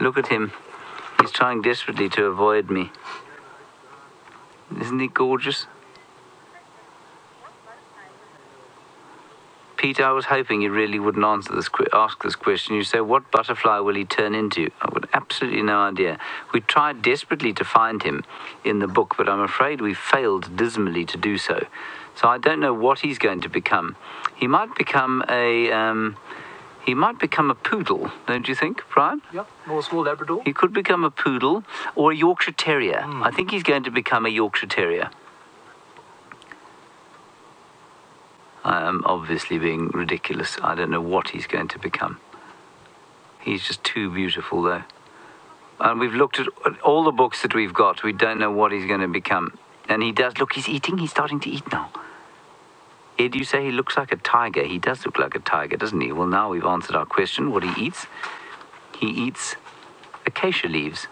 Look at him. He's trying desperately to avoid me. Isn't he gorgeous? Peter, I was hoping you really wouldn't ask this question. You say, what butterfly will he turn into? I would absolutely no idea. We tried desperately to find him in the book, but I'm afraid we failed dismally to do so. So I don't know what he's going to become. He might become a poodle, don't you think, Brian? Yep, or a small Labrador. He could become a poodle or a Yorkshire Terrier. I think he's going to become a Yorkshire Terrier. I am obviously being ridiculous. I don't know what he's going to become. He's just too beautiful, though. And we've looked at all the books that we've got. We don't know what he's going to become. And he does. Look, he's eating. He's starting to eat now. Ed, you say he looks like a tiger. He does look like a tiger, doesn't he? Well, now we've answered our question. What he eats? He eats acacia leaves.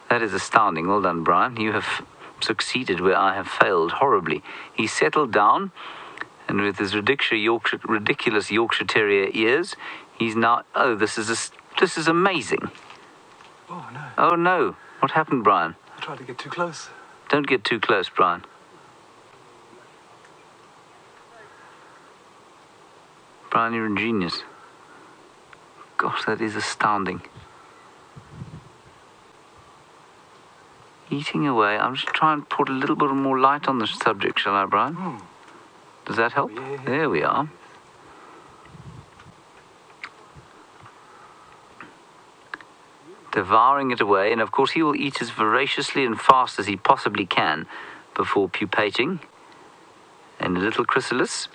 That is astounding. Well done, Brian. You have succeeded where I have failed horribly. He settled down, and with his ridiculous Yorkshire Terrier ears, he's now... Oh, this is amazing. Oh, no. Oh, no. What happened, Brian? I tried to get too close. Don't get too close, Brian. Brian, you're a genius. Gosh, that is astounding. Eating away. I'm just trying to put a little bit more light on the subject, shall I, Brian? Does that help? Yeah. There we are. Devouring it away, and of course he will eat as voraciously and fast as he possibly can before pupating in a little chrysalis,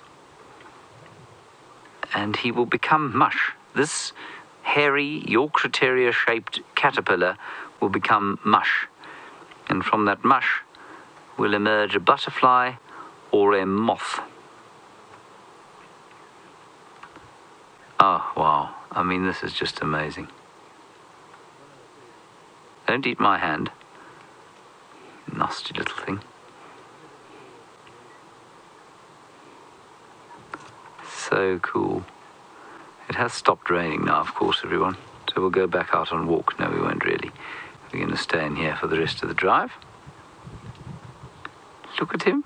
and he will become mush. This hairy Yorkshire Terrier shaped caterpillar will become mush, and from that mush will emerge a butterfly or a moth. Oh wow, I mean, this is just amazing. Don't eat my hand, nasty little thing. So cool. It has stopped raining now, of course, everyone. So we'll go back out on walk. No, we won't really. We're going to stay in here for the rest of the drive. Look at him.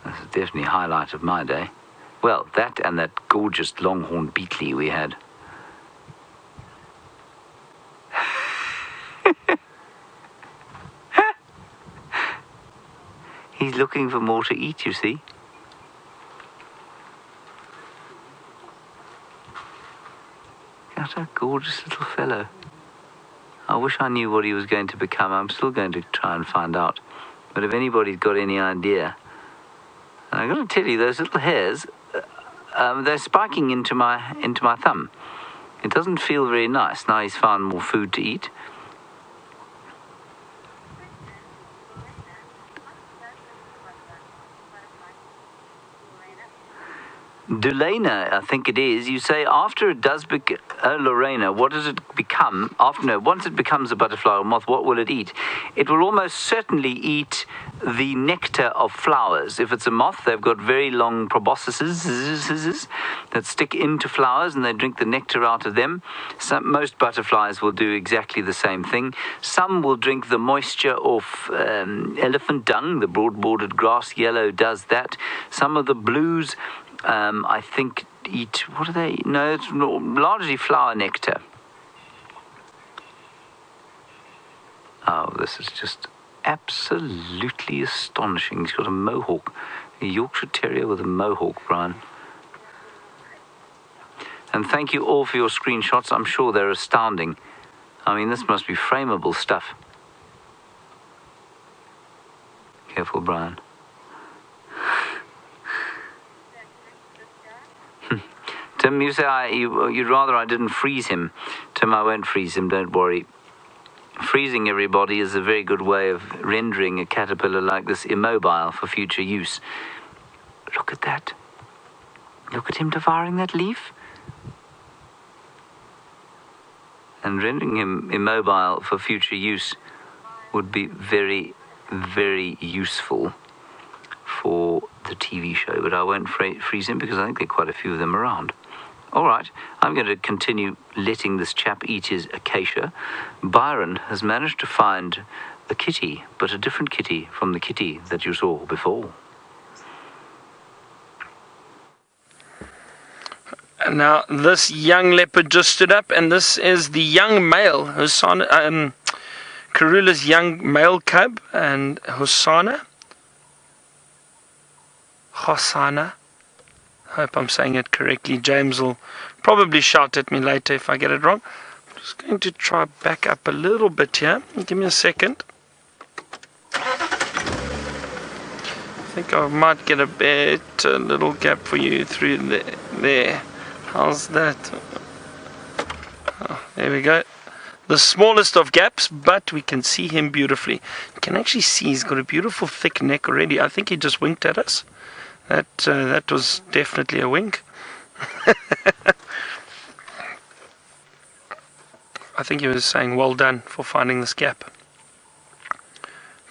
That's definitely a highlight of my day. Well, that and that gorgeous longhorn beetle we had. He's looking for more to eat, you see. What a gorgeous little fellow. I wish I knew what he was going to become. I'm still going to try and find out. But if anybody's got any idea, and I've got to tell you, those little hairs, they're spiking into my thumb. It doesn't feel very nice. Now he's found more food to eat. Dulena, I think it is. You say after it does become Lorena, what does it become? Once it becomes a butterfly or moth, what will it eat? It will almost certainly eat the nectar of flowers. If it's a moth, they've got very long proboscises that stick into flowers, and they drink the nectar out of them. Most butterflies will do exactly the same thing. Some will drink the moisture of elephant dung. The broad-bordered grass yellow does that. Some of the blues, I think, eat, what do they eat? No, it's largely flower nectar. Oh, this is just absolutely astonishing. He's got a mohawk, a Yorkshire Terrier with a mohawk, Brian. And thank you all for your screenshots. I'm sure they're astounding. I mean, this must be frameable stuff. Careful, Brian. Tim, you say you'd rather I didn't freeze him. Tim, I won't freeze him, don't worry. Freezing everybody is a very good way of rendering a caterpillar like this immobile for future use. Look at that. Look at him devouring that leaf. And rendering him immobile for future use would be very, very useful for the TV show. But I won't freeze him because I think there are quite a few of them around. All right, I'm going to continue letting this chap eat his acacia. Byron has managed to find a kitty, but a different kitty from the kitty that you saw before. And now this young leopard just stood up, and this is the young male, Karula's young male cub, and Hosanna. I hope I'm saying it correctly. James will probably shout at me later if I get it wrong. I'm just going to try back up a little bit here. Give me a second. I think I might get a better little gap for you through there. How's that? Oh, there we go. The smallest of gaps, but we can see him beautifully. You can actually see he's got a beautiful thick neck already. I think he just winked at us. That was definitely a wink. I think he was saying well done for finding this gap.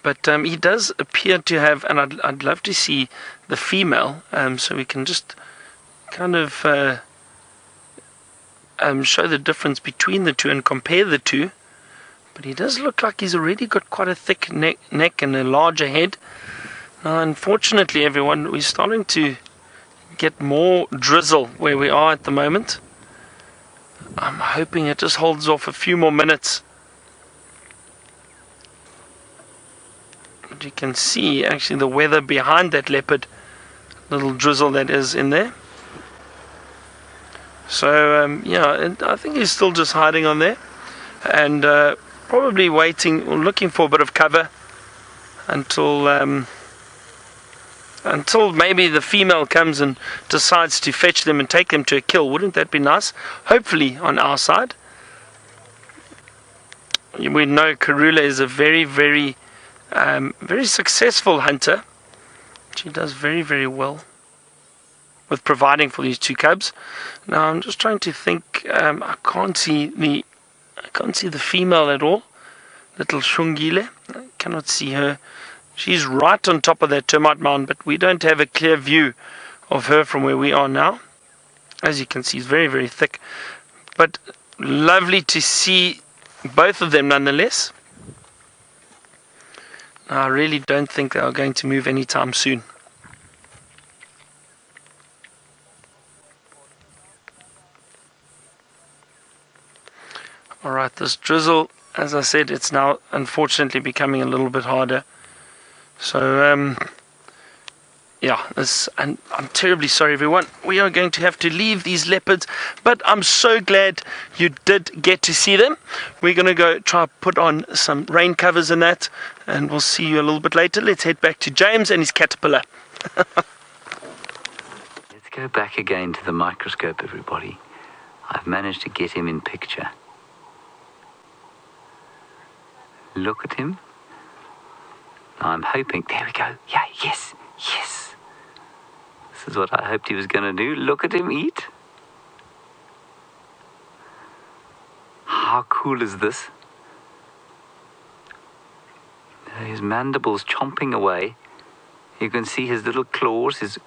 But he does appear to have, and I'd love to see the female, so we can just kind of show the difference between the two and compare the two. But he does look like he's already got quite a thick neck and a larger head. Now, unfortunately, everyone, we're starting to get more drizzle where we are at the moment. I'm hoping it just holds off a few more minutes. But you can see actually the weather behind that leopard, little drizzle that is in there. So, yeah, and I think he's still just hiding on there. And probably waiting or looking for a bit of cover until until maybe the female comes and decides to fetch them and take them to a kill. Wouldn't that be nice? Hopefully on our side. We know Karula is a very, very successful hunter. She does very, very well with providing for these two cubs. Now I'm just trying to think. I can't see the female at all. Little Shungile. I cannot see her. She's right on top of that termite mound, but we don't have a clear view of her from where we are now. As you can see, it's very, very thick. But lovely to see both of them nonetheless. I really don't think they are going to move anytime soon. Alright, this drizzle, as I said, it's now unfortunately becoming a little bit harder. So, yeah, and I'm terribly sorry everyone. We are going to have to leave these leopards, but I'm so glad you did get to see them. We're going to go try put on some rain covers and that, and we'll see you a little bit later. Let's head back to James and his caterpillar. Let's go back again to the microscope, everybody. I've managed to get him in picture. Look at him. I'm hoping, there we go. Yeah, yes. This is what I hoped he was going to do. Look at him eat. How cool is this? His mandible's chomping away. You can see his little claws,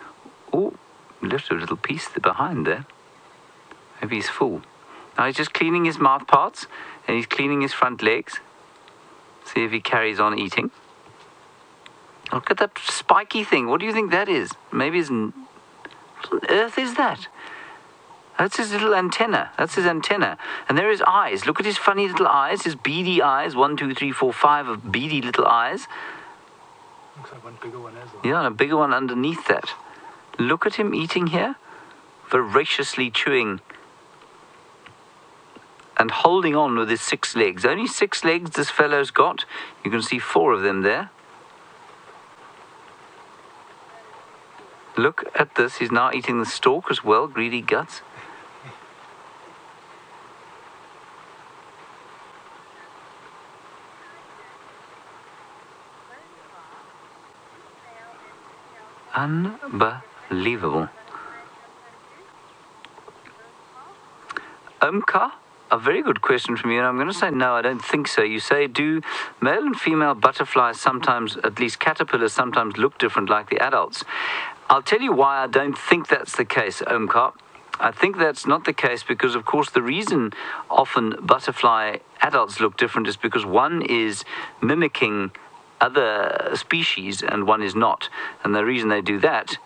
left a little piece behind there. Maybe he's full. Now he's just cleaning his mouth parts and he's cleaning his front legs. See if he carries on eating. Look at that spiky thing. What do you think that is? Maybe what on earth is that? That's his little antenna. That's his antenna. And there are his eyes. Look at his funny little eyes. His beady eyes. 1, 2, 3, 4, 5 of beady little eyes. Looks like one bigger one as well. Yeah, and a bigger one underneath that. Look at him eating here. Voraciously chewing. And holding on with his 6 legs. Only 6 legs this fellow's got. You can see 4 of them there. Look at this. He's now eating the stalk as well. Greedy guts. Unbelievable. Omkar, a very good question from you, and I'm going to say no, I don't think so. You say, do male and female butterflies sometimes, at least caterpillars, sometimes look different like the adults? I'll tell you why I don't think that's the case, Omkar. I think that's not the case because, of course, the reason often butterfly adults look different is because one is mimicking other species and one is not. And the reason they do that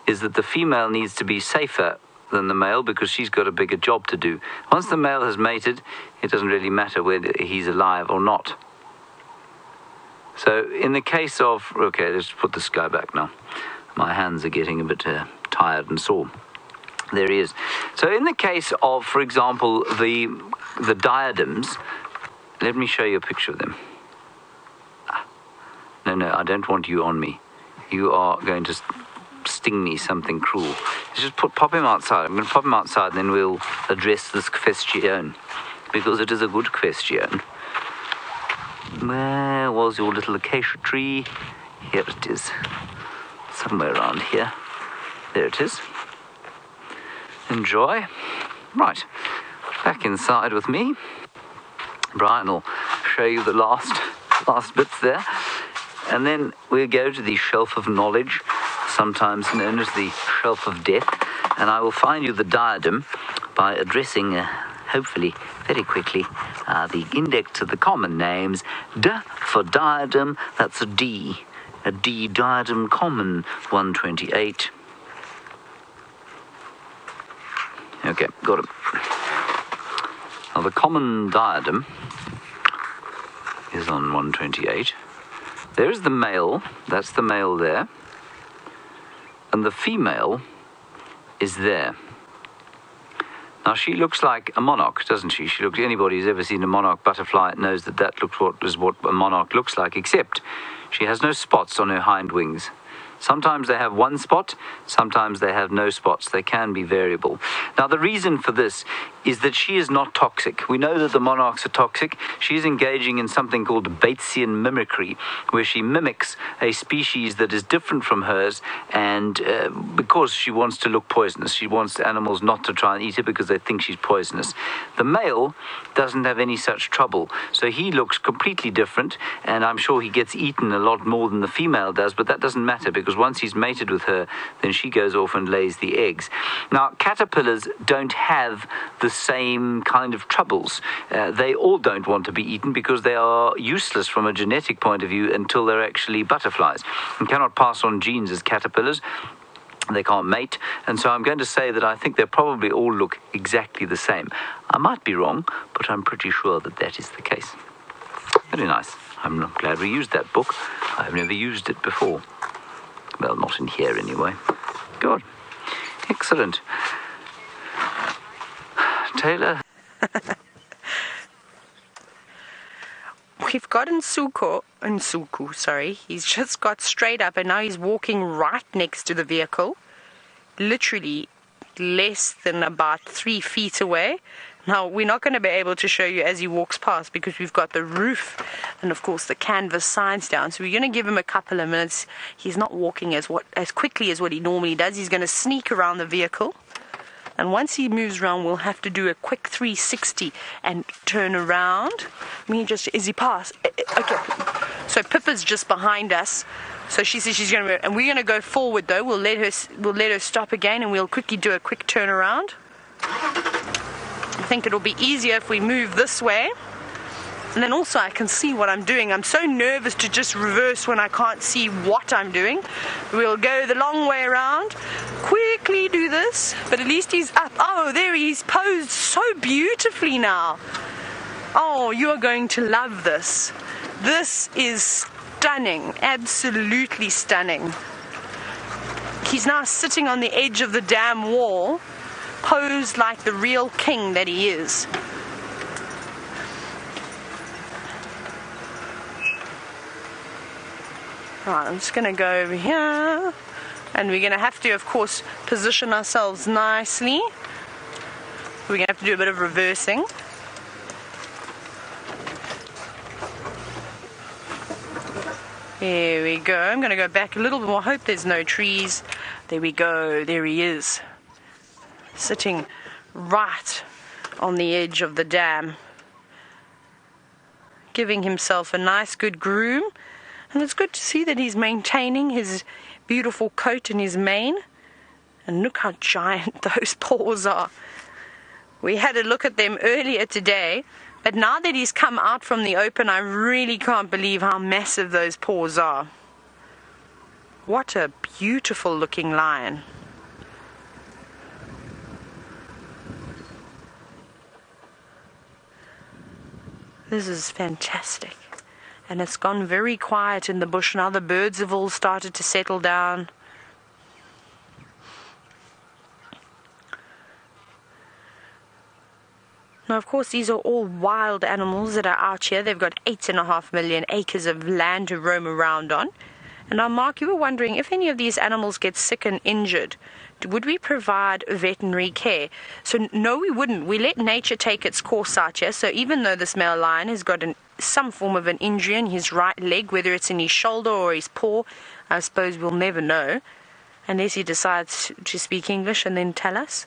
is that the female needs to be safer than the male because she's got a bigger job to do. Once the male has mated, it doesn't really matter whether he's alive or not. So in the case of... Okay, let's put this guy back now. My hands are getting a bit tired and sore. There he is. So in the case of, for example, the diadems, let me show you a picture of them. No, I don't want you on me. You are going to sting me something cruel. Let's just pop him outside. I'm going to pop him outside and then we'll address this question. Because it is a good question. Where was your little acacia tree? Here it is. Somewhere around here. There it is. Enjoy. Right. Back inside with me. Brian will show you the last bits there. And then we'll go to the shelf of knowledge, sometimes known as the shelf of death. And I will find you the diadem by addressing, hopefully, very quickly, the index of the common names. D for diadem, that's a D. A D diadem common, 128. Okay, got it. Now the common diadem is on 128. There's the male, that's the male there. And the female is there. Now she looks like a monarch, doesn't she? Anybody who's ever seen a monarch butterfly knows that looks what a monarch looks like, except she has no spots on her hind wings. Sometimes they have one spot, sometimes they have no spots. They can be variable. Now, the reason for this is that she is not toxic. We know that the monarchs are toxic. She's engaging in something called Batesian mimicry, where she mimics a species that is different from hers, and because she wants to look poisonous. She wants animals not to try and eat her because they think she's poisonous. The male doesn't have any such trouble, so he looks completely different, and I'm sure he gets eaten a lot more than the female does, but that doesn't matter because once he's mated with her, then she goes off and lays the eggs. Now, caterpillars don't have the same kind of troubles. They all don't want to be eaten because they are useless from a genetic point of view until they're actually butterflies and cannot pass on genes as caterpillars. They can't mate, and so I'm going to say that I think they probably all look exactly the same. I might be wrong, but I'm pretty sure that that is the case. Very nice. I'm glad we used that book. I've never used it before. Well, not in here anyway. Good. Excellent. Taylor? We've got Nsuku, sorry. He's just got straight up and now he's walking right next to the vehicle. Literally less than about 3 feet away. Now, we're not going to be able to show you as he walks past because we've got the roof and, of course, the canvas signs down. So we're going to give him a couple of minutes. He's not walking as quickly as what he normally does. He's going to sneak around the vehicle. And once he moves around, we'll have to do a quick 360 and turn around. Is he past? Okay. So Pippa's just behind us. So she says she's going to, and we're going to go forward though. We'll let her stop again, and we'll quickly do a quick turnaround. I think it'll be easier if we move this way. And then also I can see what I'm doing. I'm so nervous to just reverse when I can't see what I'm doing. We'll go the long way around, quickly do this, but at least he's up. Oh, there he's posed so beautifully now. Oh, you are going to love this. This is stunning, absolutely stunning. He's now sitting on the edge of the dam wall, posed like the real king that he is. Right, I'm just going to go over here, and we're going to have to, of course, position ourselves nicely. We're going to have to do a bit of reversing. There we go. I'm going to go back a little bit more. I hope there's no trees. There we go. There he is, sitting right on the edge of the dam, giving himself a nice good groom. And it's good to see that he's maintaining his beautiful coat and his mane. And look how giant those paws are. We had a look at them earlier today, but now that he's come out from the open, I really can't believe how massive those paws are. What a beautiful looking lion. This is fantastic. And it's gone very quiet in the bush now. The birds have all started to settle down. Now, of course, these are all wild animals that are out here. They've got 8.5 million acres of land to roam around on. And now, Mark, you were wondering if any of these animals get sick and injured, would we provide veterinary care? So, no, we wouldn't. We let nature take its course out here. So, even though this male lion has got some form of an injury in his right leg, whether it's in his shoulder or his paw, I suppose we'll never know, unless he decides to speak English and then tell us.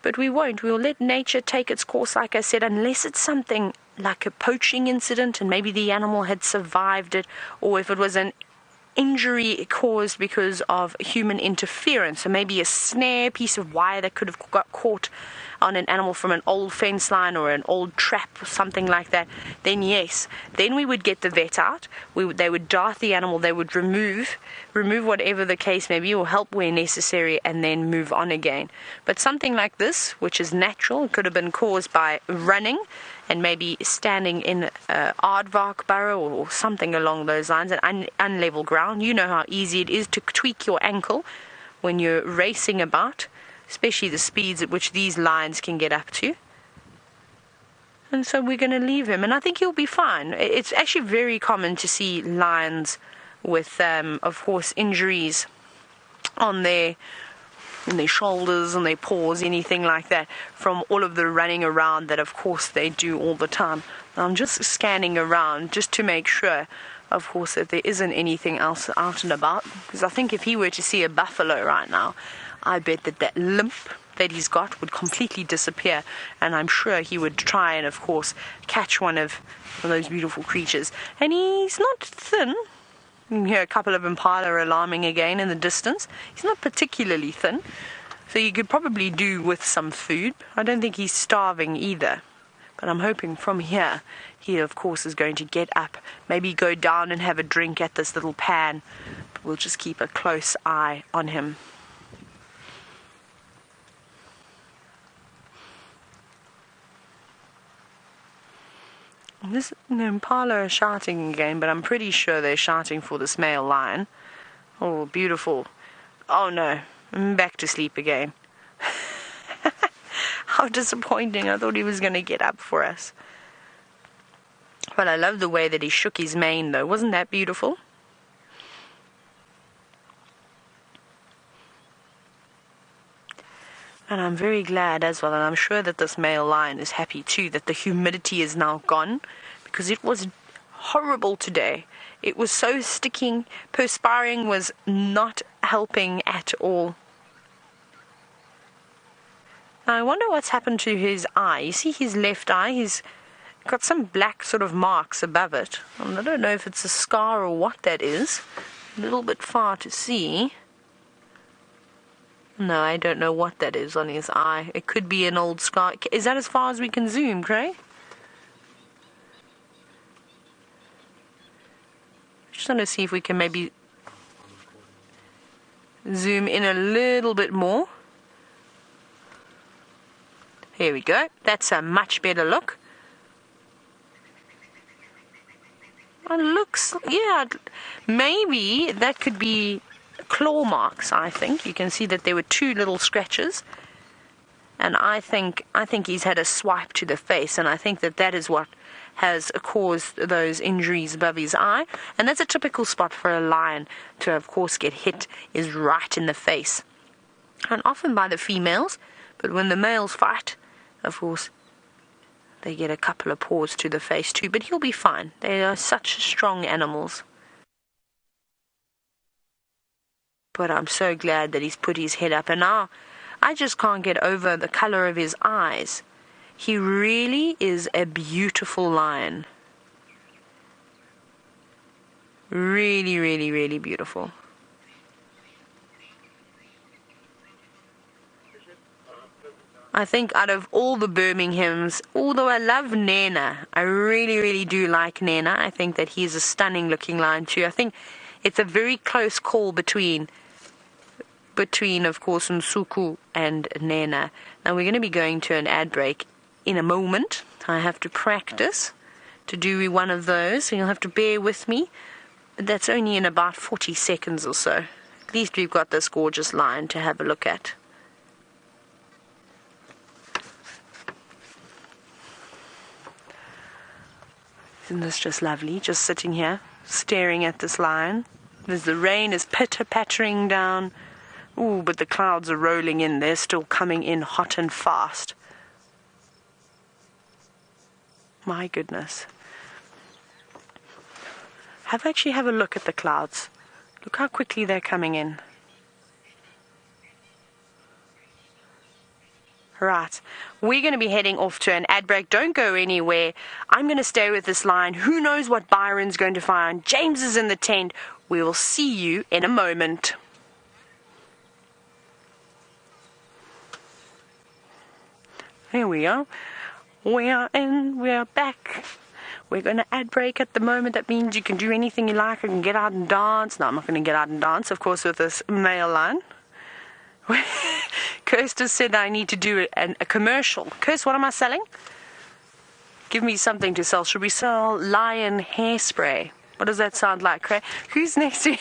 But we won't. We'll let nature take its course, like I said, unless it's something like a poaching incident and maybe the animal had survived it, or if it was an injury caused because of human interference, so maybe a snare, piece of wire that could have got caught on an animal from an old fence line or an old trap or something like that, then yes, then we would get the vet out. They would dart the animal, they would remove whatever the case may be, or help where necessary, and then move on again. But something like this, which is natural, it could have been caused by running and maybe standing in an aardvark burrow or something along those lines, an unlevel ground. You know how easy it is to tweak your ankle when you're racing about, especially the speeds at which these lions can get up to. And so we're going to leave him, and I think he'll be fine. It's actually very common to see lions with, of course, injuries on their shoulders and their paws, anything like that, from all of the running around that, of course, they do all the time. I'm just scanning around just to make sure, of course, that there isn't anything else out and about, because I think if he were to see a buffalo right now, I bet that limp that he's got would completely disappear, and I'm sure he would try and, of course, catch one of those beautiful creatures. And he's not thin. You can hear a couple of impala alarming again in the distance. He's not particularly thin, so you could probably do with some food. I don't think he's starving either, but I'm hoping from here he, of course, is going to get up, maybe go down and have a drink at this little pan. But we'll just keep a close eye on him. This impala are shouting again, but I'm pretty sure they're shouting for this male lion. Oh, beautiful. Oh no, I'm back to sleep again. How disappointing. I thought he was going to get up for us. But I love the way that he shook his mane, though. Wasn't that beautiful? And I'm very glad as well, and I'm sure that this male lion is happy too, that the humidity is now gone, because it was horrible today. It was so sticking. Perspiring was not helping at all. Now I wonder what's happened to his eye. You see his left eye? He's got some black sort of marks above it. And I don't know if it's a scar or what that is. A little bit far to see. No, I don't know what that is on his eye. It could be an old scar. Is that as far as we can zoom, Craig? Just want to see if we can maybe zoom in a little bit more. Here we go. That's a much better look. It looks, yeah, maybe that could be claw marks. I think you can see that there were two little scratches, and I think he's had a swipe to the face, and I think that is what has caused those injuries above his eye. And that's a typical spot for a lion to, of course, get hit, is right in the face, and often by the females. But when the males fight, of course, they get a couple of paws to the face too. But he'll be fine. They are such strong animals. But I'm so glad that he's put his head up. And now I just can't get over the color of his eyes. He really is a beautiful lion. Really, really, really beautiful. I think out of all the Birminghams, although I love Nena, I really, really do like Nena. I think that he's a stunning looking lion too. I think it's a very close call between of course, Nsuku and Nena. Now we're going to be going to an ad break in a moment. I have to practice to do one of those, so you'll have to bear with me. That's only in about 40 seconds or so. At least we've got this gorgeous lion to have a look at. Isn't this just lovely? Just sitting here, staring at this lion. As the rain is pitter-pattering down. Ooh, but the clouds are rolling in. They're still coming in hot and fast. My goodness. Have a look at the clouds. Look how quickly they're coming in. Right, we're going to be heading off to an ad break. Don't go anywhere. I'm going to stay with this lion. Who knows what Byron's going to find? James is in the tent. We will see you in a moment. Here we are. We are in. We are back. We're going to ad break at the moment. That means you can do anything you like. I can get out and dance. No, I'm not going to get out and dance, of course, with this male lion. Kirsten said I need to do a commercial. Kirsten, what am I selling? Give me something to sell. Should we sell lion hairspray? What does that sound like, Craig? Who's next to you?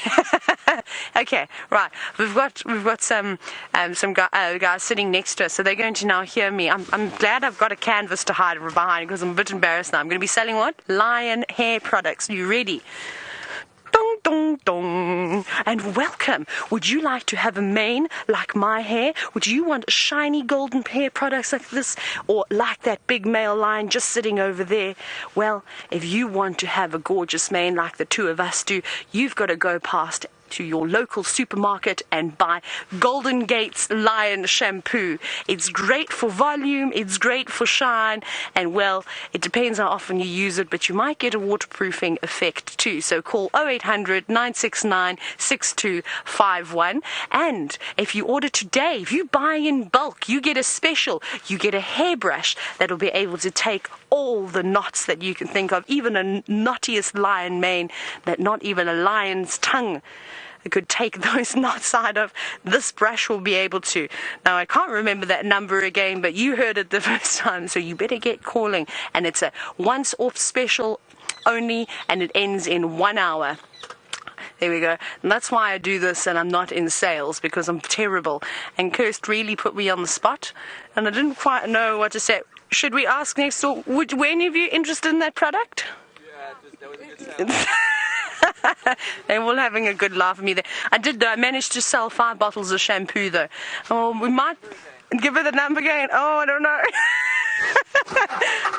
Okay, right. We've got some guys sitting next to us, so they're going to now hear me. I'm glad I've got a canvas to hide behind because I'm a bit embarrassed now. I'm going to be selling what? Lion hair products. You ready? Dong, Dong dong. And welcome. Would you like to have a mane like my hair? Would you want shiny golden hair products like this? Or like that big male lion just sitting over there? Well, if you want to have a gorgeous mane like the two of us do, you've got to go past to your local supermarket and buy Golden Gates Lion Shampoo. It's great for volume, it's great for shine, and well, it depends how often you use it, but you might get a waterproofing effect too. So call 0800 969 6251. And if you order today, if you buy in bulk, you get a special. You get a hairbrush that'll be able to take all the knots that you can think of, even a knottiest lion mane that not even a lion's tongue could take those knots out of. This brush will be able to. Now, I can't remember that number again, but you heard it the first time, so you better get calling. And it's a once-off special only, and it ends in 1 hour. There we go. And that's why I do this and I'm not in sales, because I'm terrible. And Kirst really put me on the spot, and I didn't quite know what to say. Should we ask next door, were any of you interested in that product? Yeah, that was a good sound. They're all having a good laugh at me there. I managed to sell 5 bottles of shampoo though. Oh, we might give her the number again. Oh, I don't know.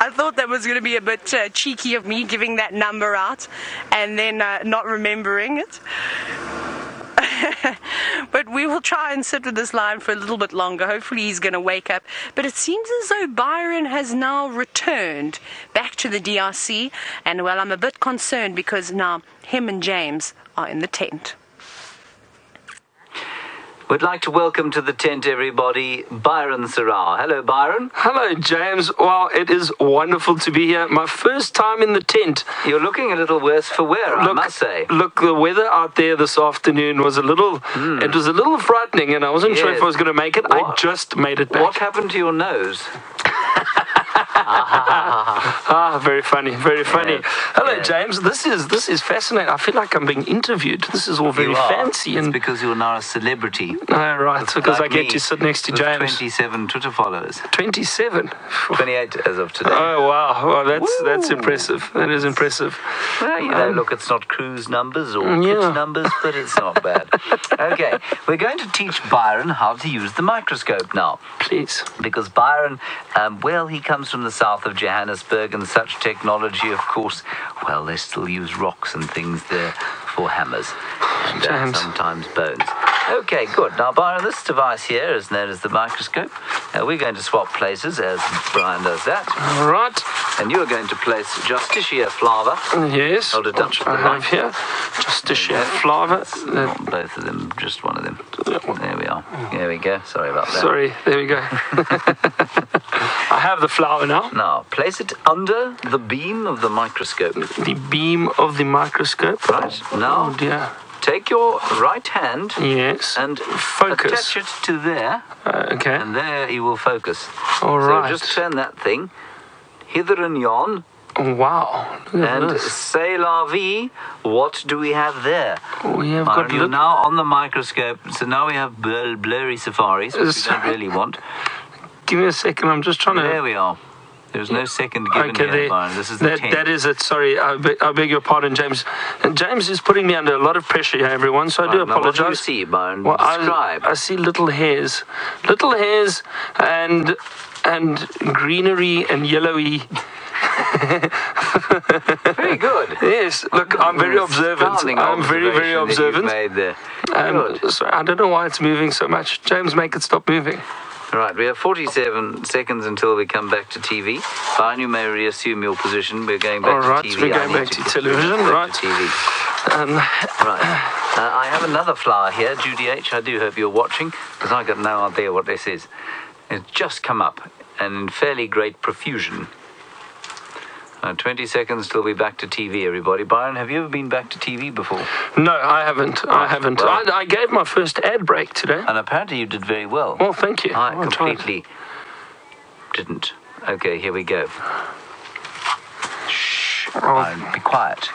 I thought that was going to be a bit cheeky of me giving that number out and then not remembering it. But we will try and sit with this lion for a little bit longer. Hopefully he's going to wake up. But it seems as though Byron has now returned back to the DRC. And well, I'm a bit concerned because now him and James are in the tent. We'd like to welcome to the tent, everybody, Byron Sarau. Hello, Byron. Hello, James. Wow, it is wonderful to be here. My first time in the tent. You're looking a little worse for wear, I must say. Look, the weather out there this afternoon was a little, it was a little frightening, and I wasn't sure if I was going to make it. I just made it back. What happened to your nose? Very funny, very funny. Yes. Hello, Yes. James. This is fascinating. I feel like I'm being interviewed. This is all very fancy. It's And because you're now a celebrity. right, because Like I get me, to sit next to with James. 27 Twitter followers. 27. 28 as of today. Oh wow, well, that's impressive. That is impressive. Well, you know, look, it's not cruise numbers or pitch numbers, but it's not bad. Okay, we're going to teach Byron how to use the microscope now. Please. Because Byron, well, he comes from the south of Johannesburg, and such technology, of course, well, they still use rocks and things there for hammers and sometimes bones. Okay, good. Now, Byron, this device here is known as the microscope. We're going to swap places as Brian does that. All right. And you're going to place Justicia flava. Yes. Hold it up to the I have light. here. Justicia flava. Not both of them, just one of them. There we are. There we go. Sorry about that. Sorry, there we go. I have the flower now. Now, place it under the beam of the microscope. The beam of the microscope. Right. Now, Oh dear. take your right hand Yes. and Focus. attach it to there, Okay. and there he will focus. All so right. just turn that thing hither and yon, Wow. Look at and this. say la vie. What do we have there? We have Byron, got you're now on the microscope, so now we have blurry safaris, which we don't really want. Give me a second. I'm just trying to. There we are. There's no second given Okay, here, Byron. This is the tent. that is it. Sorry, I beg your pardon, James. And James is putting me under a lot of pressure here, everyone. So I do Right, now what do you apologize. see, Byron? Well, Describe. I see little hairs, and greenery and yellowy. Very good. Yes, look, I'm very observant. Astounding I'm very, very observation observant. that you've made there. Good. Sorry, I don't know why it's moving so much. James, make it stop moving. Right, we have 47 seconds until we come back to TV. Fine, you may reassume your position. We're going back All right, to TV. we're I going need back to put television, back right. to TV. Right. I have another flower here, Judy H. I do hope you're watching, because I've got no idea what this is. It's just come up, and in fairly great profusion. 20 seconds till we're back to TV, everybody. Byron, have you ever been back to TV before? No, I haven't. I haven't. Well. I gave my first ad break today. And apparently you did very well. Well, thank you. I I'll try it. completely didn't. Okay, here we go. Shh. Byron, be quiet.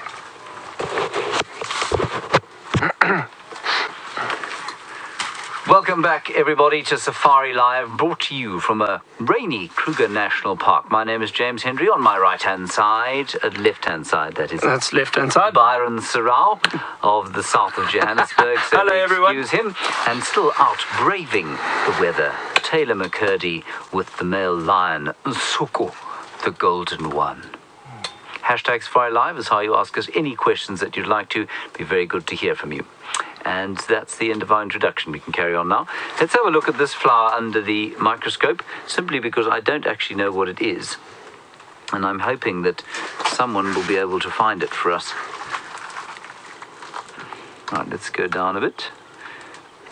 Welcome back, everybody, to Safari Live, brought to you from a rainy Kruger National Park. My name is James Henry. On my right-hand side, left-hand side, that is. That's left-hand side. Byron Sarau of the south of Johannesburg. So Hello, everyone. Excuse him. And still out braving the weather, Taylor McCurdy with the male lion, Nsuku, the golden one. Hashtag Safari Live is how you ask us any questions that you'd like to. Be very good to hear from you. And that's the end of our introduction. We can carry on now. Let's have a look at this flower under the microscope, simply because I don't actually know what it is. And I'm hoping that someone will be able to find it for us. Right, let's go down a bit.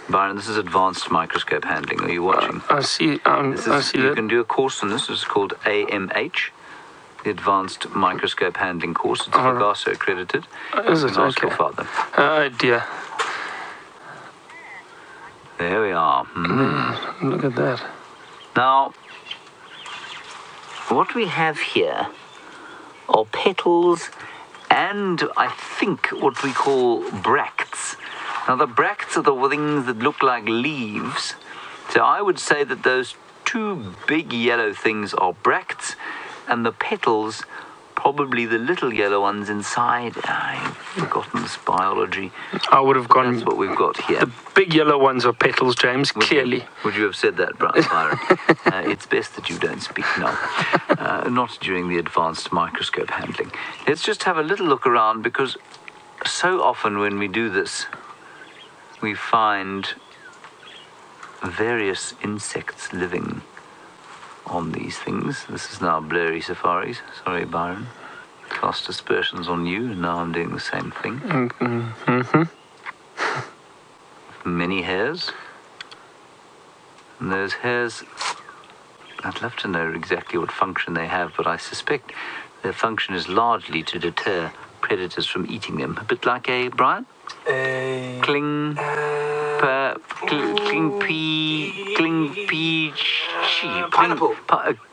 Byron, this is advanced microscope handling. Are you watching? I see. I see you that. can do a course on this. It's called AMH, the Advanced Microscope Handling course. It's Fugasso accredited. Is it? Ask Okay. your father. Oh, dear. There we are. Look at that. Now, what we have here are petals and I think what we call bracts. Now, the bracts are the things that look like leaves. So I would say that those two big yellow things are bracts, and the petals, probably the little yellow ones inside. I've forgotten this biology. I would have gone. That's what we've got here. The big yellow ones are petals, James, clearly. Would you have said that, Byron? It's best that you don't speak now. Not during the advanced microscope handling. Let's just have a little look around, because so often when we do this, we find various insects living on these things. This is now blurry safaris. Sorry, Byron. Cast aspersions on you, and now I'm doing the same thing. Mm-hmm. Many hairs. And those hairs, I'd love to know exactly what function they have, but I suspect their function is largely to deter predators from eating them. A bit like a, Brian? Cling peach. Pineapple.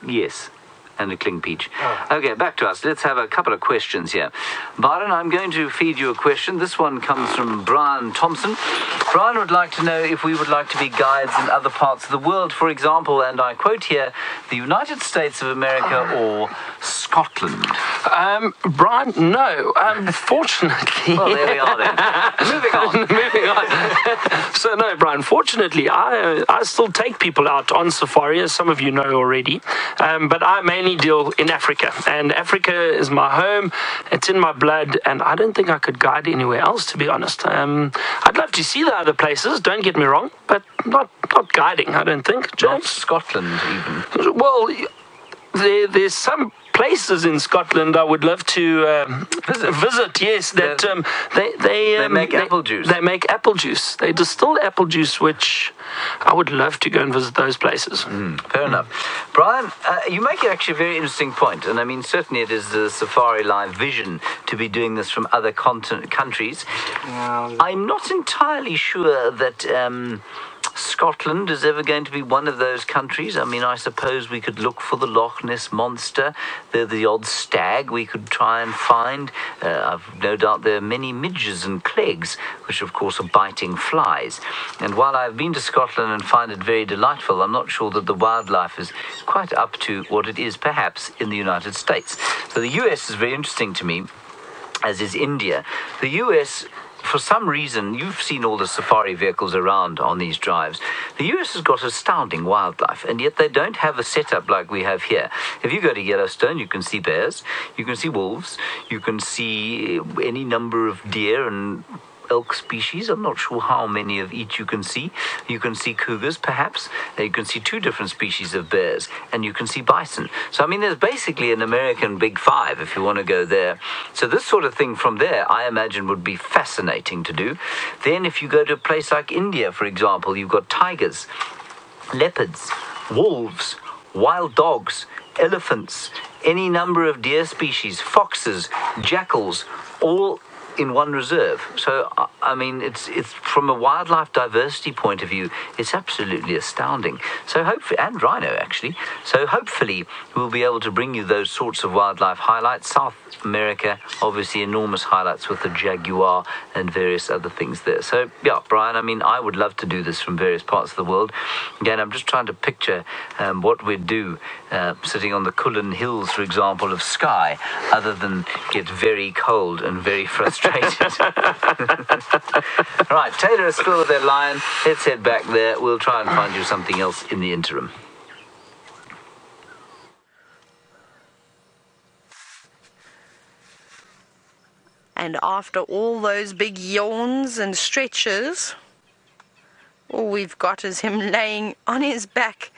Yes, and a cling peach. Okay, back to us. Let's have a couple of questions here. Byron, I'm going to feed you a question. This one comes from Brian Thompson. Brian would like to know if we would like to be guides in other parts of the world, for example, and I quote here, the United States of America or Scotland. Brian, no. Fortunately. Well, there we are then. Moving on. Moving on. So, no, Brian, fortunately, I still take people out on safari, as some of you know already. But I mainly deal in Africa. And Africa is my home. It's in my blood. And I don't think I could guide anywhere else, to be honest. I'd love to see the other places, don't get me wrong. But not guiding, I don't think. James? Not Scotland, even. Well, there's some places in Scotland I would love to visit. Yes, that they make apple juice. They make apple juice. They distill apple juice, which I would love to go and visit those places. Fair enough. Brian, you make actually a very interesting point, and I mean, certainly it is the Safari Live vision to be doing this from other countries. I'm not entirely sure that Scotland is ever going to be one of those countries. I mean, I suppose we could look for the Loch Ness Monster, the odd stag we could try and find. I've no doubt there are many midges and clegs, which of course are biting flies. And while I've been to Scotland and find it very delightful, I'm not sure that the wildlife is quite up to what it is perhaps in the United States. So the US is very interesting to me, as is India. The US, for some reason, you've seen all the safari vehicles around on these drives. The US has got astounding wildlife, and yet they don't have a setup like we have here. If you go to Yellowstone, you can see bears, you can see wolves, you can see any number of deer and elk species. I'm not sure how many of each you can see. You can see cougars, perhaps. You can see 2 different species of bears, and you can see bison. So, I mean, there's basically an American Big Five if you want to go there. So this sort of thing from there, I imagine, would be fascinating to do. Then if you go to a place like India, for example, you've got tigers, leopards, wolves, wild dogs, elephants, any number of deer species, foxes, jackals, all in one reserve. So I mean, it's from a wildlife diversity point of view, it's absolutely astounding. So hopefully, and rhino actually. So hopefully we'll be able to bring you those sorts of wildlife highlights. South America, obviously enormous highlights with the jaguar and various other things there. So yeah, Brian, I mean, I would love to do this from various parts of the world. Again, I'm just trying to picture what we'd do sitting on the Kulin Hills, for example, of Skye, other than get very cold and very frustrated. Right, Taylor is still with their lion. Let's head back there. We'll try and find you something else in the interim. And after all those big yawns and stretches, all we've got is him laying on his back.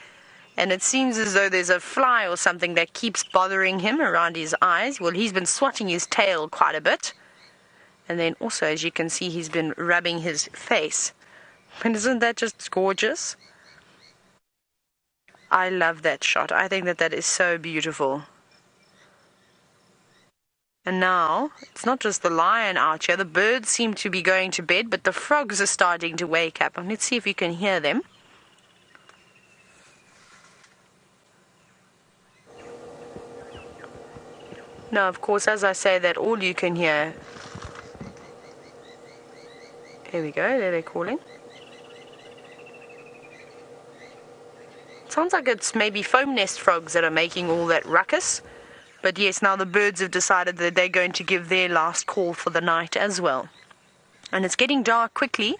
And it seems as though there's a fly or something that keeps bothering him around his eyes. Well, he's been swatting his tail quite a bit. And then also, as you can see, he's been rubbing his face. And isn't that just gorgeous? I love that shot. I think that that is so beautiful. And now, it's not just the lion out here. The birds seem to be going to bed, but the frogs are starting to wake up. And let's see if you can hear them. Now, of course, as I say that, all you can hear... There we go, there they're calling. Sounds like it's maybe foam nest frogs that are making all that ruckus. But yes, now the birds have decided that they're going to give their last call for the night as well. And it's getting dark quickly.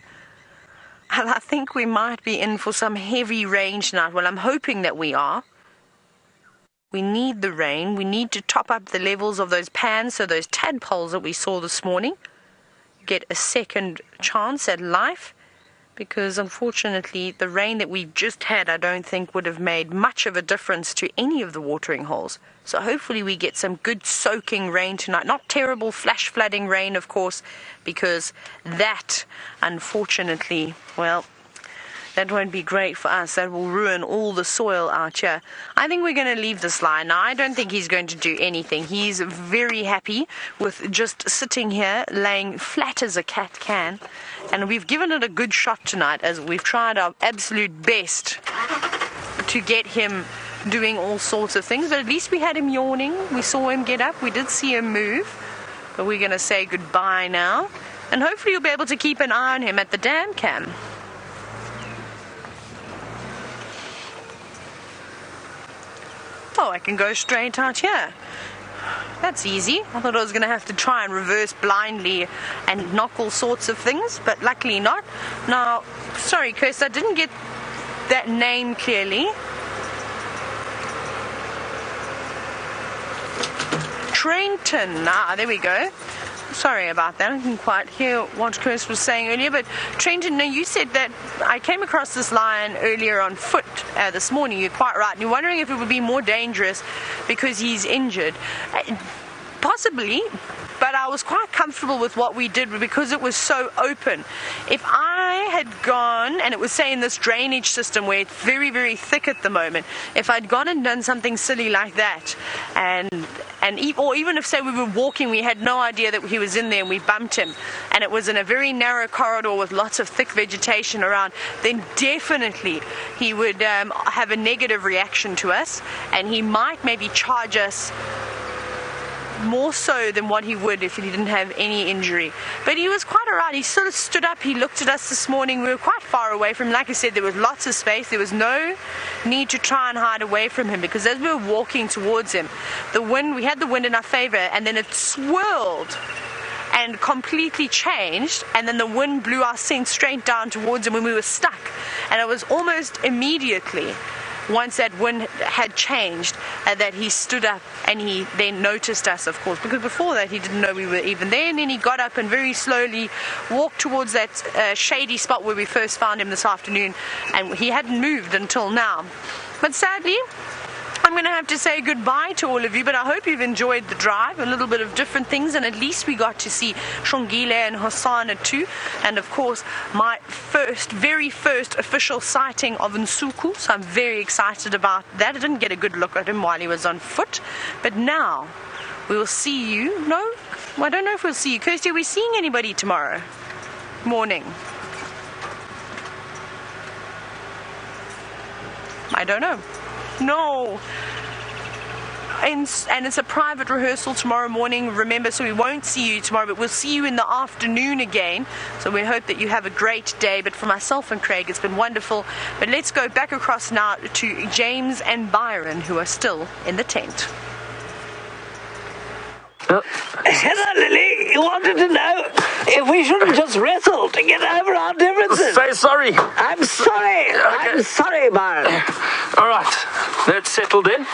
And I think we might be in for some heavy rain tonight. Well, I'm hoping that we are. We need the rain. We need to top up the levels of those pans, so those tadpoles that we saw this morning get a second chance at life, because unfortunately the rain that we've just had I don't think would have made much of a difference to any of the watering holes. So hopefully we get some good soaking rain tonight. Not terrible flash flooding rain, of course, because that, unfortunately, well, that won't be great for us. That will ruin all the soil out here. I think we're going to leave this lion. Now, I don't think he's going to do anything. He's very happy with just sitting here, laying flat as a cat can. And we've given it a good shot tonight, as we've tried our absolute best to get him doing all sorts of things. But at least we had him yawning. We saw him get up. We did see him move. But we're going to say goodbye now. And hopefully you'll be able to keep an eye on him at the dam cam. Oh, I can go straight out here. That's easy. I thought I was going to have to try and reverse blindly and knock all sorts of things, but luckily not. Now, sorry, Kirst, I didn't get that name clearly. Trenton. Ah, there we go. Sorry about that. I didn't quite hear what Kirst was saying earlier, but Trenton, no, you said that I came across this lion earlier on foot this morning. You're quite right. And you're wondering if it would be more dangerous because he's injured. Possibly, but I was quite comfortable with what we did because it was so open. If I had gone, and it was, say, in this drainage system where it's very, very thick at the moment, if I'd gone and done something silly like that, or even if, say, we were walking, we had no idea that he was in there and we bumped him, and it was in a very narrow corridor with lots of thick vegetation around, then definitely he would have a negative reaction to us, and he might maybe charge us more so than what he would if he didn't have any injury. But he was quite alright. He sort of stood up, he looked at us this morning. We were quite far away from him. Like I said, there was lots of space. There was no need to try and hide away from him, because as we were walking towards him, we had the wind in our favor, and then it swirled and completely changed, and then the wind blew our scent straight down towards him when we were stuck. And it was almost immediately, once that wind had changed, that he stood up, and he then noticed us, of course, because before that he didn't know we were even there. And then he got up and very slowly walked towards that shady spot where we first found him this afternoon, and he hadn't moved until now. But sadly, I'm going to have to say goodbye to all of you, but I hope you've enjoyed the drive, a little bit of different things, and at least we got to see Shongile and Hosanna too, and of course my very first official sighting of Nsuku, so I'm very excited about that. I didn't get a good look at him while he was on foot, but now we will see you. No, I don't know if we'll see you. Kirsty, are we seeing anybody tomorrow? morning? I don't know. No. And it's a private rehearsal tomorrow morning, remember, so we won't see you tomorrow, but we'll see you in the afternoon again. So we hope that you have a great day. But for myself and Craig, it's been wonderful. But let's go back across now to James and Byron, who are still in the tent. Hello, Lily. You wanted to know if we shouldn't just wrestle to get over our differences. Say sorry. I'm sorry. Okay. I'm sorry, Byron. All right, that's settled in.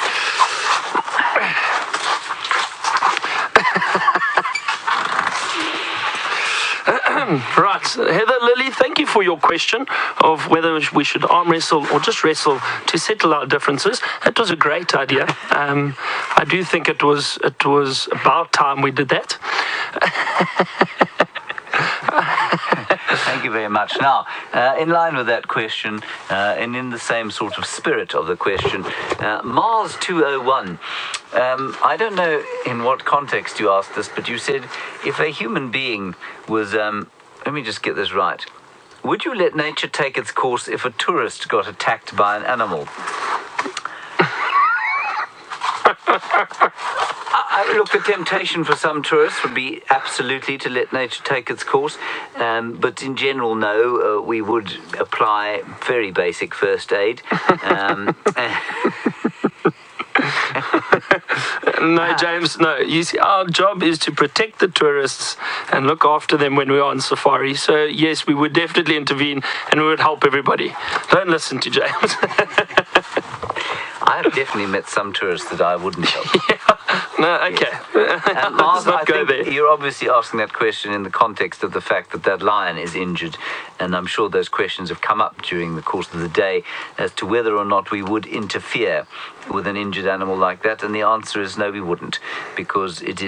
Right, Heather, Lily, thank you for your question of whether we should arm wrestle or just wrestle to settle our differences. It was a great idea. I do think it was about time we did that. Thank you very much. Now, in line with that question, and in the same sort of spirit of the question, Mars 201, I don't know in what context you asked this, but you said if a human being was, let me just get this right, would you let nature take its course if a tourist got attacked by an animal? Look, the temptation for some tourists would be absolutely to let nature take its course, but in general, no, we would apply very basic first aid. No, James, no. You see, our job is to protect the tourists and look after them when we're on safari. So, yes, we would definitely intervene and we would help everybody. Don't listen to James. I have definitely met some tourists that I wouldn't help. Yeah. No, okay. Yes. Mars, I think there. you're obviously asking that question in the context of the fact that that lion is injured, and I'm sure those questions have come up during the course of the day as to whether or not we would interfere with an injured animal like that, and the answer is no, we wouldn't, because it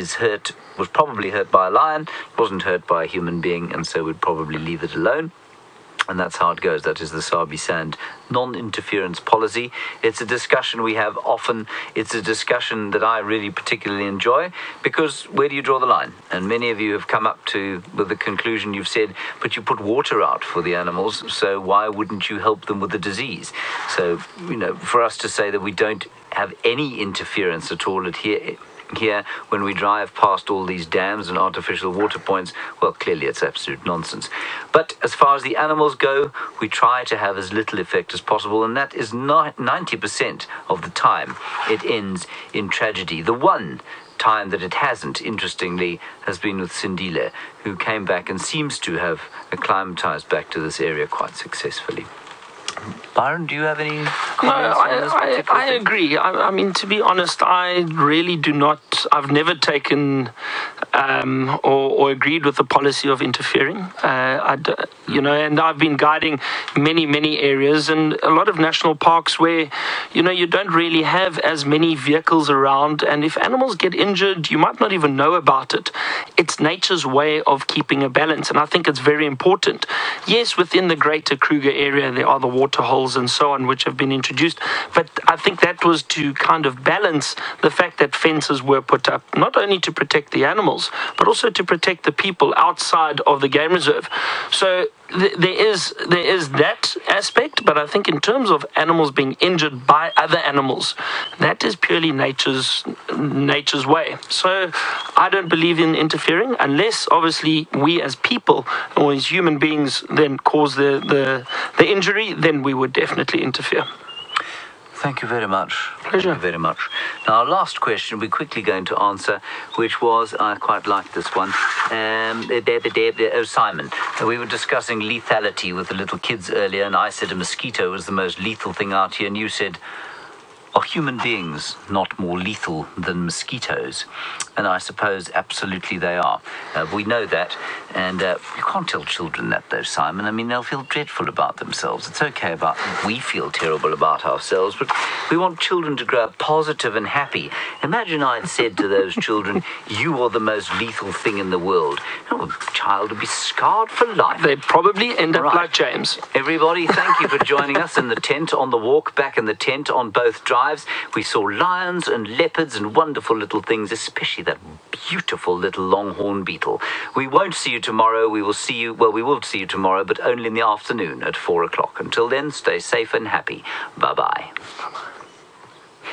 was probably hurt by a lion, wasn't hurt by a human being, and so we'd probably leave it alone. And that's how it goes. That is the Sabi Sand non-interference policy. It's a discussion we have often. It's a discussion that I really particularly enjoy, because where do you draw the line? And many of you have come up with the conclusion, you've said, but you put water out for the animals, so why wouldn't you help them with the disease? So, for us to say that we don't have any interference at all here when we drive past all these dams and artificial water points, well, clearly it's absolute nonsense. But as far as the animals go, we try to have as little effect as possible, and that is 90% of the time it ends in tragedy. The one time that it hasn't, interestingly, has been with Sindile, who came back and seems to have acclimatized back to this area quite successfully. Byron, do you have any comments on this particular I thing? agree. I mean, to be honest, I really do not. I've never taken or agreed with the policy of interfering. And I've been guiding many areas, and a lot of national parks where, you don't really have as many vehicles around, and if animals get injured, you might not even know about it. It's nature's way of keeping a balance, and I think it's very important. Yes, within the greater Kruger area, there are the water holes and so on, which have been introduced. But I think that was to kind of balance the fact that fences were put up, not only to protect the animals, but also to protect the people outside of the game reserve. So there is that aspect, but I think in terms of animals being injured by other animals, that is purely nature's way. So I don't believe in interfering, unless obviously we as people or as human beings then cause the injury, then we would definitely interfere. Thank you very much. Pleasure. Thank you very much. Now, our last question we're quickly going to answer, which was, I quite like this one, Simon. We were discussing lethality with the little kids earlier, and I said a mosquito was the most lethal thing out here, and you said, are human beings not more lethal than mosquitoes? And I suppose absolutely they are. We know that, and you can't tell children that, though, Simon. I mean, they'll feel dreadful about themselves. It's okay we feel terrible about ourselves, but we want children to grow up positive and happy. Imagine I'd said to those children, you are the most lethal thing in the world. A child would be scarred for life. They'd probably end up Right. like James. Everybody, thank you for joining us in the tent, on the walk, back in the tent, on both drives. lives. We saw lions and leopards and wonderful little things, especially that beautiful little longhorn beetle. We won't see you tomorrow. We will see you tomorrow, but only in the afternoon at 4 o'clock. Until then, stay safe and happy. Bye-bye.